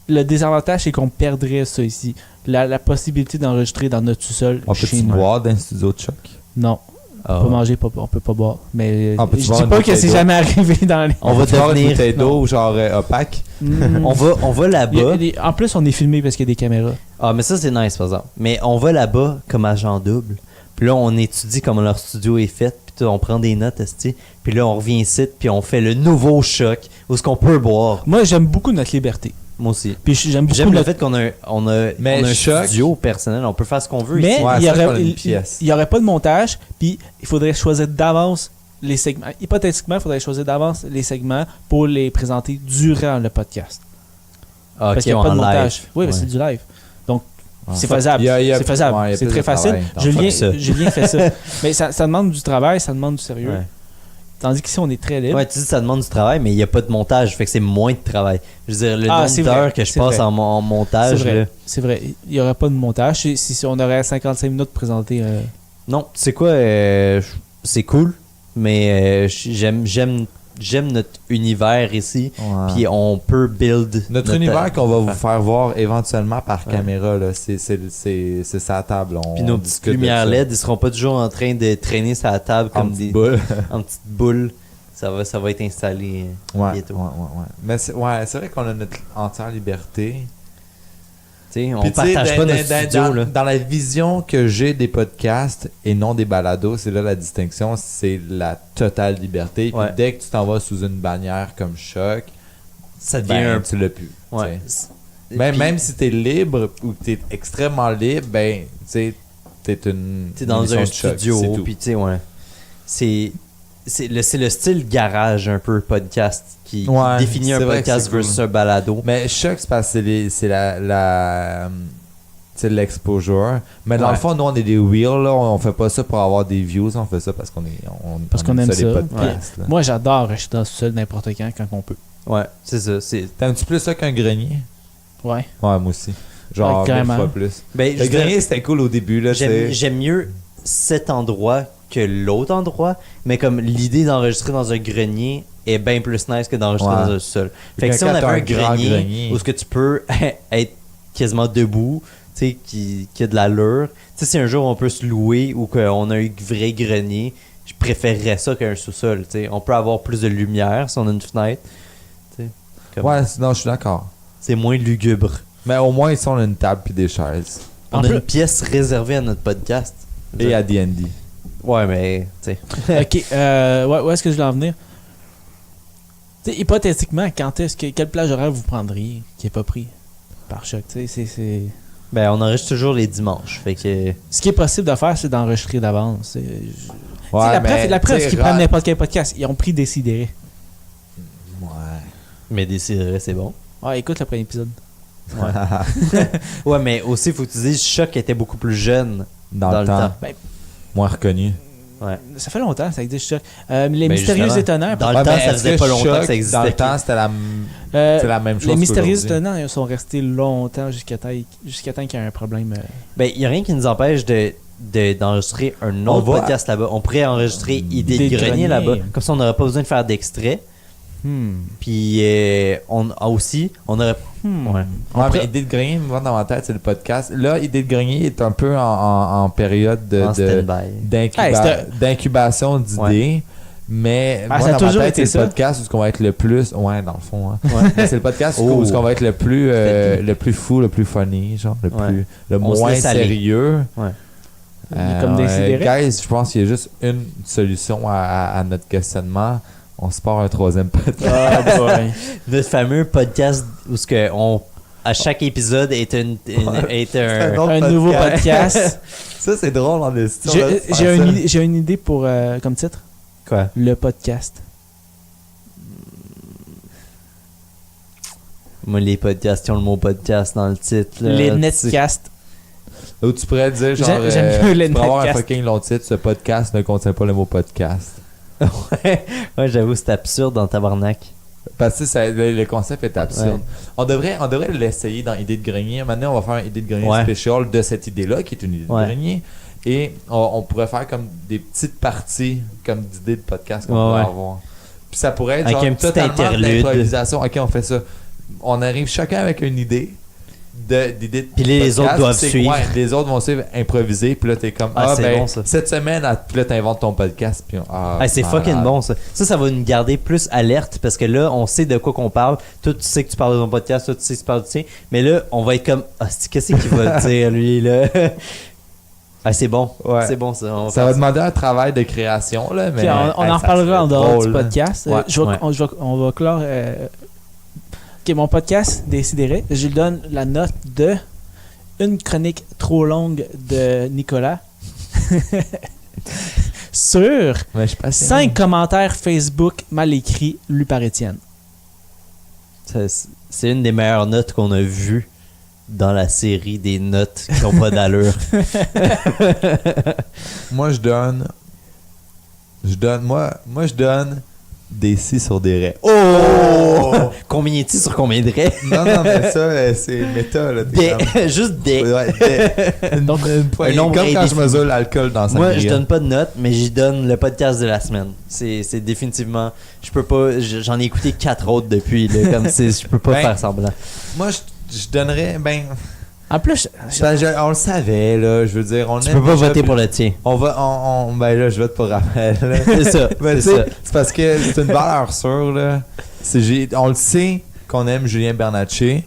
le désavantage, c'est qu'on perdrait ça ici. La possibilité d'enregistrer dans notre sous-sol On chez peut-tu nous. boire dans un studio de Choc? Non, Ah. on peut manger, on peut pas boire. Mais Ah, peux-tu je boire dis une pas que bouteille c'est d'eau? jamais arrivé dans les... On va peut-tu boire une devenir. bouteille d'eau, genre opaque. Mm. On va là-bas. En plus, on est filmé parce qu'il y a des caméras. Ah, mais ça, c'est nice, par exemple. Mais on va là-bas comme agent double. Puis là, on étudie comment leur studio est fait. Puis on prend des notes, esti. Puis là, on revient ici. Puis on fait le nouveau Choc. Où est-ce qu'on peut boire? Moi, j'aime beaucoup notre liberté. Moi aussi. Puis j'aime beaucoup J'aime le notre... fait qu'on a Mais on a un Choc- studio personnel. On peut faire ce qu'on veut Mais ici. Ouais, il y ça, c'est aurait, pas une pièce. il y aurait pas de montage, puis il faudrait choisir d'avance les segments. Hypothétiquement, il faudrait choisir d'avance les segments pour les présenter durant le podcast. Ah, Parce ok, qu'il n'y a pas de en montage. live. Oui, mais Ouais. c'est du live. Donc, Ouais. c'est faisable. Il y a- C'est faisable. ouais, il y a C'est plus très de facile. travail dans Julien, ça. Julien fait ça. Mais ça demande du travail, ça demande du sérieux. Ouais. Tandis qu'ici, on est très libre. Ouais, tu dis que ça demande du travail, mais il n'y a pas de montage. Fait que c'est moins de travail. Je veux dire, le nombre c'est d'heures vrai, que je c'est passe vrai. en C'est montage. vrai. là. C'est vrai. Il n'y aurait pas de montage. Si on aurait 55 minutes pour présenter... Non, tu sais quoi, c'est cool, mais j'aime notre univers ici. Ouais. Puis on peut build. Notre univers qu'on va vous faire voir éventuellement par Ouais. caméra, là, c'est sa table. Puis nos petites lumières LED, ils seront pas toujours en train de traîner sur la table comme des boules. en petites boules. Ça va être installé Ouais, bientôt. ouais. Mais c'est vrai qu'on a notre entière liberté. Tu sais, on Puis, tu sais, partage pas notre studio. là. dans la vision que j'ai des podcasts et non des balados, c'est là la distinction, c'est la totale liberté. Puis Ouais. dès que tu t'en vas sous une bannière comme Choc, Ça devient ben, un tu l'as plus. Ouais. tu sais. Même si t'es libre ou que t'es extrêmement libre, ben, tu sais, t'es une. T'es dans une un émission de Choc, c'est studio, tout. puis tu sais, ouais. C'est le style garage un peu podcast qui Ouais, définit un c'est vrai que podcast c'est cool. versus un balado. Mais Choc, c'est parce que c'est l'exposure. Mais dans Ouais. le fond, nous, on est des wheels, là. On fait pas ça pour avoir des views. On fait ça parce qu'on Parce qu'on aime les ça. podcasts. là. Moi, j'adore rester dans le sol n'importe quand on peut. Ouais, c'est ça. T'aimes-tu plus ça qu'un grenier? Ouais. Ouais, moi aussi. Genre, Ouais, 1000 carrément. fois plus. Ben, Le je grenier, dirais- c'était cool au début, là. J'aime mieux cet endroit que l'autre endroit, mais comme l'idée d'enregistrer dans un grenier est bien plus nice que d'enregistrer Ouais. dans un sol. Fait que Quand si on t'as avait un un grand grenier, grenier. où ce que tu peux être quasiment debout, tu sais, qui a de l'allure, tu sais, si un jour on peut se louer ou qu'on a un vrai grenier, je préférerais ça qu'un sous-sol, tu sais. On peut avoir plus de lumière si on a une fenêtre, tu sais. Comme- Ouais, non, je suis d'accord. C'est moins lugubre. Mais au moins, ils sont une table puis des chaises. On En a plus- une pièce réservée à notre podcast. Et à D&D. Ouais, mais, tu sais. Ok, où est-ce que je voulais en venir? T'sais, hypothétiquement, quelle plage horaire vous prendriez qui n'est pas pris par Choc? C'est... Ben, on enregistre toujours les dimanches. Fait que. Ce qui est possible de faire, c'est d'enregistrer d'avance. Ouais, La preuve t'sais, qu'ils prennent n'importe quel podcast, ils ont pris Décidéré. Ouais. Mais déciderait, c'est bon. Ouais, écoute le premier épisode. Ouais, mais aussi, faut que tu dises, Choc était beaucoup plus jeune Dans le temps. Ben, Moins reconnu. Ouais. ça fait longtemps que ça existe Choc. Les Ben, Mystérieux justement, Étonnants. dans le Ouais, temps, mais ça est-ce faisait que pas longtemps Choc, que ça existait. Dans le temps, c'était la même chose Les Mystérieux qu'aujourd'hui. Étonnants ils sont restés longtemps jusqu'à temps qu'il y ait un problème. Ben, il n'y a rien qui nous empêche d'enregistrer un autre On va- podcast là-bas. On pourrait enregistrer Idée Des de grenier greniers. là-bas. Comme ça, on n'aurait pas besoin de faire d'extrait. Puis, on aurait. Ouais. Ouais, mais Idée de grenier, moi, dans ma tête, c'est le podcast. Là, Idée de grenier est un peu en période En stand-by. Hey, c'était- d'incubation d'idées. Ouais. Mais Ah, moi, ça a dans ma toujours tête, été c'est le ça. podcast où on va être le plus... Ouais, dans le fond. Hein. Mais c'est le podcast où on va être le plus fou, le plus funny, genre, le On se moins laisse aller. sérieux. Ouais. Comme Décidéré. Guys, je pense qu'il y a juste une solution à notre questionnement. On se part un troisième podcast. Ah, boy. Notre fameux podcast où ce que à chaque épisode est un Un nouveau podcast. Ça, c'est drôle en estime. J'ai une idée pour comme titre. Quoi? Le podcast. Moi, les podcasts qui ont le mot podcast dans le titre. Là, Les tu sais. netcasts. Où tu pourrais dire, genre, J'aime mieux les tu pourrais avoir un netcasts. fucking long titre, ce podcast ne contient pas le mot podcast. Ouais, j'avoue, c'est absurde dans Tabarnak. Parce que le concept est absurde. Ouais. On devrait l'essayer dans Idée de grenier. Maintenant, on va faire une Idée de grenier Ouais. spéciale de cette idée-là, qui est une idée de Ouais. grenier. Et on pourrait faire comme des petites parties comme d'idées de podcast qu'on Ouais, pourrait ouais. avoir. Puis ça pourrait être Avec genre un petit totalement interlude. d'improvisation. Ok, on fait ça. On arrive chacun avec une idée d'idée de Puis les podcast, autres doivent c'est- suivre. Ouais, les autres vont suivre, improviser. Puis là, t'es comme, C'est bon, ça. cette semaine, puis là, t'inventes ton podcast. Puis C'est fucking bon ça. Ça va nous garder plus alerte parce que là, on sait de quoi qu'on parle. Toi, tu sais que tu parles de ton podcast, toi, tu sais que tu parles de tien. Mais là, on va être comme, qu'est-ce qu'il va dire, lui, là? C'est bon. Ouais. C'est bon, ça. On Ça va demander un travail de création, là. Mais Puis on en ça reparlera serait en dehors drôle, du là. podcast. Ouais, ouais. On va clore. Ok, mon podcast, Décidéré, je lui donne la note de une chronique trop longue de Nicolas sur Mais je sais pas si- 5 commentaires Facebook mal écrits lus par Étienne. C'est une des meilleures notes qu'on a vues dans la série des notes qui n'ont pas d'allure. Moi, je donne des si sur des raies. Oh! Combien est-il sur combien de raies? Non, mais ça, c'est méta, là. Des. Juste des. Ouais, Donc, une poignée, nombre comme quand je indéfini. mesure l'alcool dans sa Moi, je donne pas de notes, mais j'y donne le podcast de la semaine. C'est définitivement. Je peux pas. J'en ai écouté 4 autres depuis. Là, comme je peux pas Ben, faire semblant. Moi, je donnerais, en plus, on le savait, là, je veux dire, on Tu peux pas voter pour le tien. ben là, je vote pour Raphaël, là. C'est ça. Ben, tu C'est sais, ça. c'est parce que c'est une valeur sûre, là. On le sait qu'on aime Julien Bernatchez.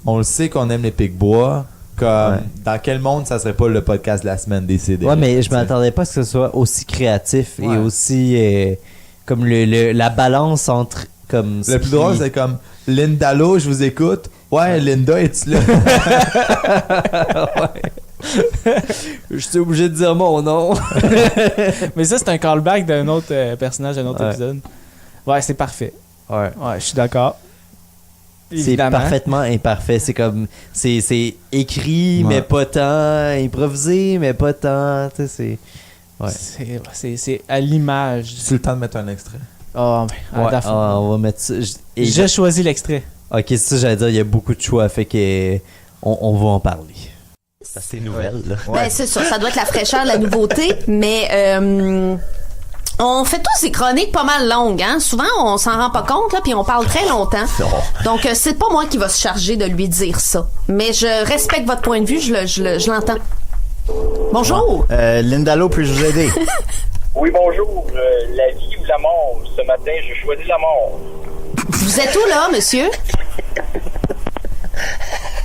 On le sait qu'on aime les Pic-Bois. Comme, Ouais. dans quel monde ça serait pas le podcast de la semaine décidé? Ouais, mais je m'attendais pas à ce que ce soit aussi créatif et Ouais. aussi. Comme la balance entre. Comme Le plus drôle, c'est comme Linda Lo, je vous écoute. Ouais, Linda, es-tu là? Je suis obligé de dire mon nom. mais ça, c'est un callback d'un autre personnage, d'un autre Ouais. épisode. Ouais, c'est parfait. Ouais. Ouais, je suis d'accord. C'est Évidemment. parfaitement imparfait. C'est comme. C'est écrit, Ouais. mais pas tant. Improvisé, mais pas tant. Tu sais, c'est. Ouais. C'est à l'image. C'est le temps de mettre un extrait. Oh, ben, Ouais, à la fin. on va mettre ça. Et- J'ai choisi l'extrait. Ok, c'est ça, j'allais dire, il y a beaucoup de choix, fait que on va en parler. C'est nouvelle, là. Ben, c'est sûr, ça doit être la fraîcheur, la nouveauté, mais on fait tous des chroniques pas mal longues, hein. Souvent, on s'en rend pas compte, là, puis on parle très longtemps. Donc, c'est pas moi qui va se charger de lui dire ça. Mais je respecte votre point de vue, je l'entends. Bonjour! Linda Lo, puis-je vous aider? Oui, bonjour. La vie ou la mort? Ce matin, je choisis la mort. Vous êtes où, là, monsieur?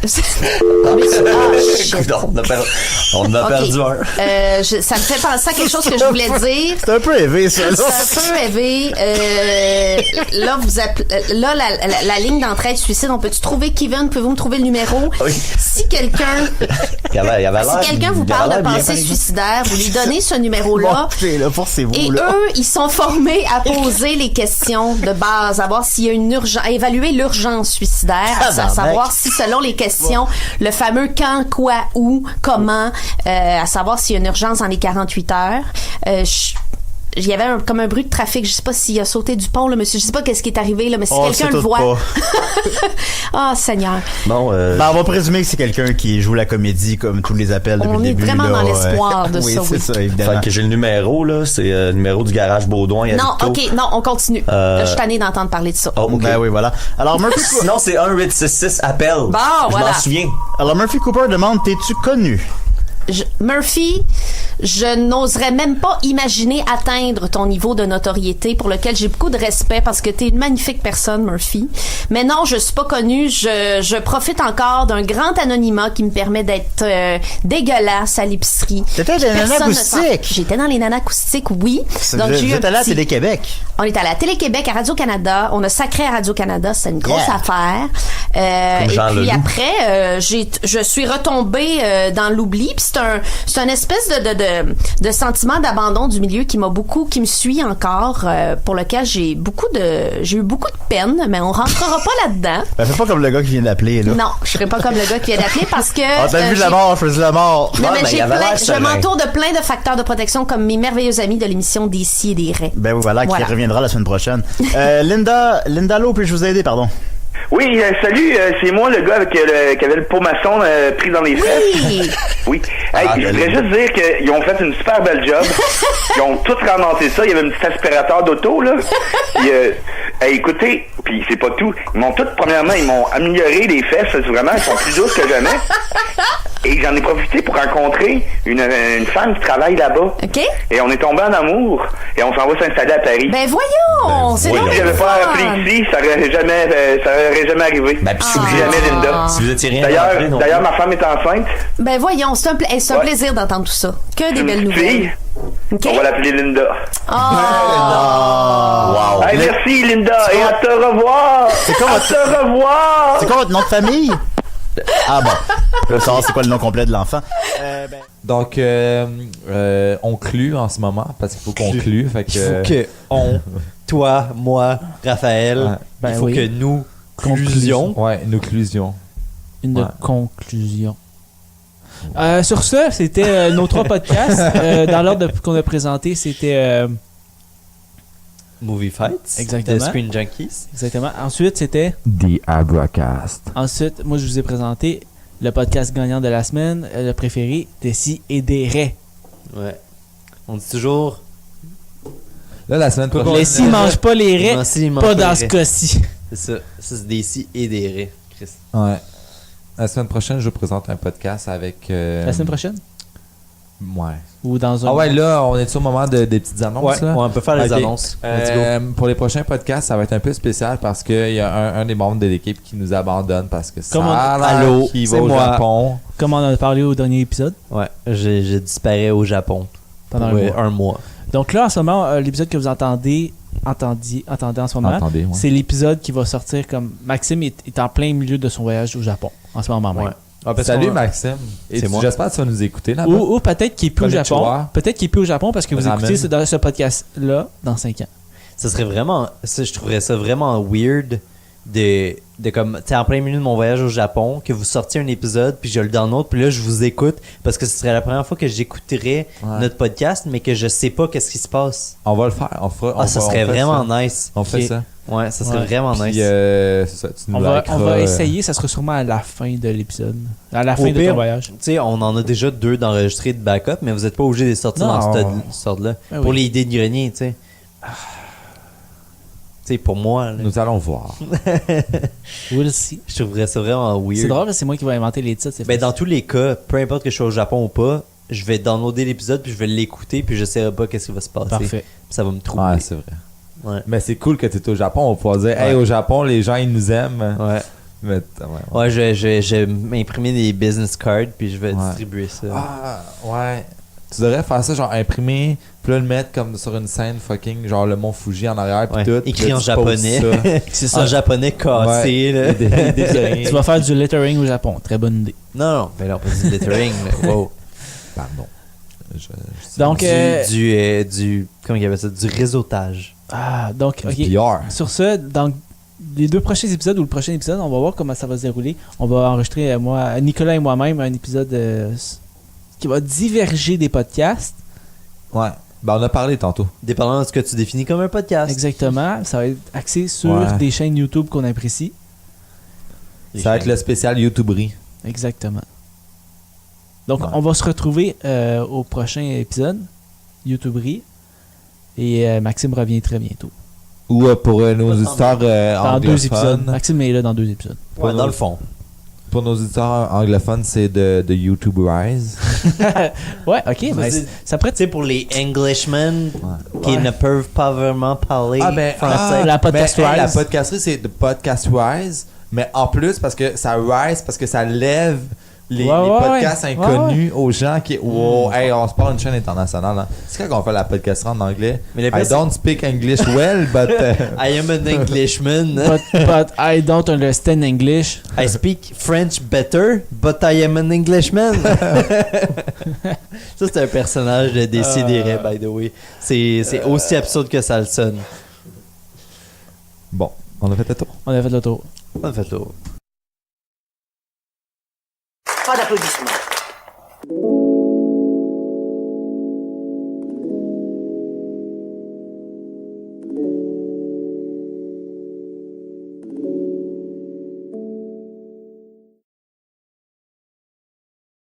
Shit. On a perdu un. Ça me fait penser à quelque chose que je voulais dire. C'est un peu élevé, ça. Là. C'est un peu élevé. Là, la ligne d'entraide suicide, on peut-tu trouver Kevin? Pouvez-vous me trouver le numéro? Oui. Si quelqu'un Il y avait l'air- si quelqu'un vous il avait parle de l'air bien, pensée par exemple. suicidaire, vous lui donnez ce numéro-là. Bon, là, forcez-vous, Et là. eux, ils sont formés à poser les questions de base, à voir s'il y a une urgence, à évaluer l'urgence suicidaire, à Tabarnak. savoir si selon les questions, le fameux quand, quoi, où, comment, à savoir s'il y a une urgence dans les 48 heures. Il y avait comme un bruit de trafic. Je sais pas s'il a sauté du pont, là, monsieur. Je sais pas qu'est-ce qui est arrivé, là, mais si Oh, quelqu'un c'est le tout voit. pas. Ah, Seigneur. Bon, on va présumer que c'est quelqu'un qui joue la comédie comme tous les appels depuis On le est début. vraiment là, dans l'espoir de oui, ça, c'est oui. ça, évidemment. Fait que j'ai le numéro, là. C'est le numéro du garage Baudouin. à Non, Victo. ok, non, on continue. Je suis tannée d'entendre parler de ça. Oh, ok. Ben oui, voilà. Alors, Murphy, Sinon, c'est 1866 appel. Bon, Je voilà. m'en souviens. Alors, Murphy Cooper demande, t'es-tu connu? Murphy, je n'oserais même pas imaginer atteindre ton niveau de notoriété pour lequel j'ai beaucoup de respect parce que t'es une magnifique personne, Murphy. Mais non, je suis pas connue. Je profite encore d'un grand anonymat qui me permet d'être dégueulasse à l'épicerie. T'étais dans les nanas acoustiques. J'étais dans les nanas acoustiques, oui. Donc, Vous êtes allé à Télé-Québec. On est allé à Télé-Québec, à Radio-Canada. On a sacré à Radio-Canada. C'est une grosse affaire. Et puis après, je suis retombée dans l'oubli. Puis c'est un espèce de sentiment d'abandon du milieu qui me suit encore, pour lequel j'ai eu beaucoup de peine, mais on rentrera pas là-dedans. Ben, fais pas comme le gars qui vient d'appeler, là. Non, je serai pas comme le gars qui vient d'appeler parce que. Ah, t'as vu la mort, je faisais la mort. Non, mais je m'entoure de plein de facteurs de protection comme mes merveilleux amis de l'émission Des Si et des Raies. Ben voilà, qui reviendra la semaine prochaine. Linda Lowe, puis-je vous aider, pardon? Oui, salut, c'est moi le gars qui avait le pot maçon pris dans les fesses. Oui. Hey, je voudrais juste dire qu'ils ont fait une super belle job. Ils ont tout ramassé ça. Il y avait un petit aspirateur d'auto, là. Puis, écoutez, puis c'est pas tout. Premièrement, ils m'ont amélioré les fesses. Vraiment, elles sont plus douces que jamais. Et j'en ai profité pour rencontrer une femme qui travaille là-bas. OK. Et on est tombé en amour. Et on s'en va s'installer à Paris. Ben voyons! C'est Si j'avais pas appelé ici, ça aurait jamais arrivé. Ben, puis jamais Linda. Si vous étiez rien D'ailleurs, ma femme est enceinte. Ben voyons, c'est un plaisir d'entendre tout ça. Que des belles nouvelles. Okay. On va l'appeler Linda. Wow. Hey, merci Linda et à te revoir. C'est quoi votre nom de famille? Ah bon. Je veux savoir c'est quoi le nom complet de l'enfant. Donc, on clue en ce moment parce qu'il faut qu'on clue. Fait que, il faut que toi, moi, Raphaël, il faut que nous conclusions. Ouais, une occlusion. Une conclusion. Sur ce, c'était nos 3 podcasts. Dans l'ordre qu'on a présenté, c'était Movie Fights. Exactement. The Screen Junkies. Exactement. Ensuite, c'était The Agracast. Ensuite, moi, je vous ai présenté le podcast gagnant de la semaine, le préféré, Des Si et des Raies. Ouais. On dit toujours. Là, la semaine prochaine. Les Si mangent pas les raies, pas dans ce cas-ci. C'est ça. Ça, c'est des Si et des Raies, Chris. Ouais. La semaine prochaine, je vous présente un podcast avec. La semaine prochaine? Ouais. Ou dans un. Ah ouais, là, on est sur le moment des petites annonces. Ouais, là. on peut faire les annonces. Pour les prochains podcasts, ça va être un peu spécial parce qu'il y a un des membres de l'équipe qui nous abandonne parce que ça qui va au Japon. Comme on en a parlé au dernier épisode. Ouais, j'ai disparu au Japon pendant un mois. Donc là, en ce moment, l'épisode que vous entendez en ce moment, c'est l'épisode qui va sortir comme Maxime est en plein milieu de son voyage au Japon en ce moment même. Salut Maxime. J'espère que tu vas nous écouter là-bas. Ou peut-être qu'il est plus au Japon. Peut-être qu'il est plus au Japon parce que vous écoutez ce podcast-là dans 5 ans. Ça serait vraiment. Je trouverais ça vraiment weird de comme. Tu sais, en plein milieu de mon voyage au Japon, que vous sortiez un épisode, puis je le download, puis là, je vous écoute, parce que ce serait la première fois que j'écouterais notre podcast, mais que je sais pas qu'est-ce qui se passe. On va le faire. Ça serait vraiment nice. On fait ça. Ouais, ça serait vraiment nice. C'est ça, tu nous on va essayer, ça sera sûrement à la fin de l'épisode. À la fin de ton voyage. Tu sais, on en a déjà 2 d'enregistrés de backup, mais vous n'êtes pas obligé de les sortir dans ce ordre-là. Pour les idées de grenier, tu sais. Tu sais, pour moi. Là. Nous allons voir. We'll see. Je trouverais ça vraiment weird. C'est drôle, c'est moi qui vais inventer les titres. Ben, dans tous les cas, peu importe que je sois au Japon ou pas, je vais downloader l'épisode, puis je vais l'écouter, puis je sais pas qu'est-ce qui va se passer. Parfait. Puis ça va me troubler. Ouais, c'est vrai. Ouais. Mais c'est cool que tu es au Japon. On va pouvoir dire, hey, au Japon, les gens, ils nous aiment. Ouais. Mais, je vais m'imprimer des business cards, puis je vais distribuer ça. Ah, ouais. Tu devrais faire ça, genre imprimer, puis là le mettre comme sur une scène fucking, genre le mont Fuji en arrière, puis tout. Écrit en japonais. C'est ça. En japonais cassé, là. Tu vas faire du lettering au Japon. Très bonne idée. Non, mais là, on peut dire du lettering. Wow. Pardon. Donc, du comment il y avait ça? Du réseautage. Ah, donc, ok. Sur ce, dans les 2 prochains épisodes ou le prochain épisode, on va voir comment ça va se dérouler. On va enregistrer, Nicolas et moi-même, un épisode qui va diverger des podcasts. Ouais. Ben, on a parlé tantôt. Dépendant de ce que tu définis comme un podcast. Exactement. Ça va être axé sur des chaînes YouTube qu'on apprécie. Ça va être le spécial YouTuberie. Exactement. Donc, on va se retrouver au prochain épisode, YouTuberie. Et Maxime revient très bientôt. Ou pour nos auditeurs dans 2 épisodes. Maxime est là dans 2 épisodes. Ouais, dans le fond. Pour nos auditeurs anglophones, c'est de YouTube Rise. Ouais, ok, mais ça pourrait Tu sais, pour les Englishmen qui ne peuvent pas vraiment parler français. La podcast mais, Rise. la podcasterie, c'est The Podcast Rise, mais en plus, parce que ça rise, parce que ça lève les podcasts inconnus aux gens qui. Wow, hey, on se parle une chaîne internationale. Hein. C'est quand on fait la podcasterie en anglais. Mais I don't speak English well, but. I am an Englishman. but I don't understand English. I speak French better, but I am an Englishman. Ça, c'est un personnage de Décideret, by the way. C'est aussi absurde que ça le sonne. Bon, on a fait le tour. On a fait le tour. On a fait le tour. Pas d'applaudissements.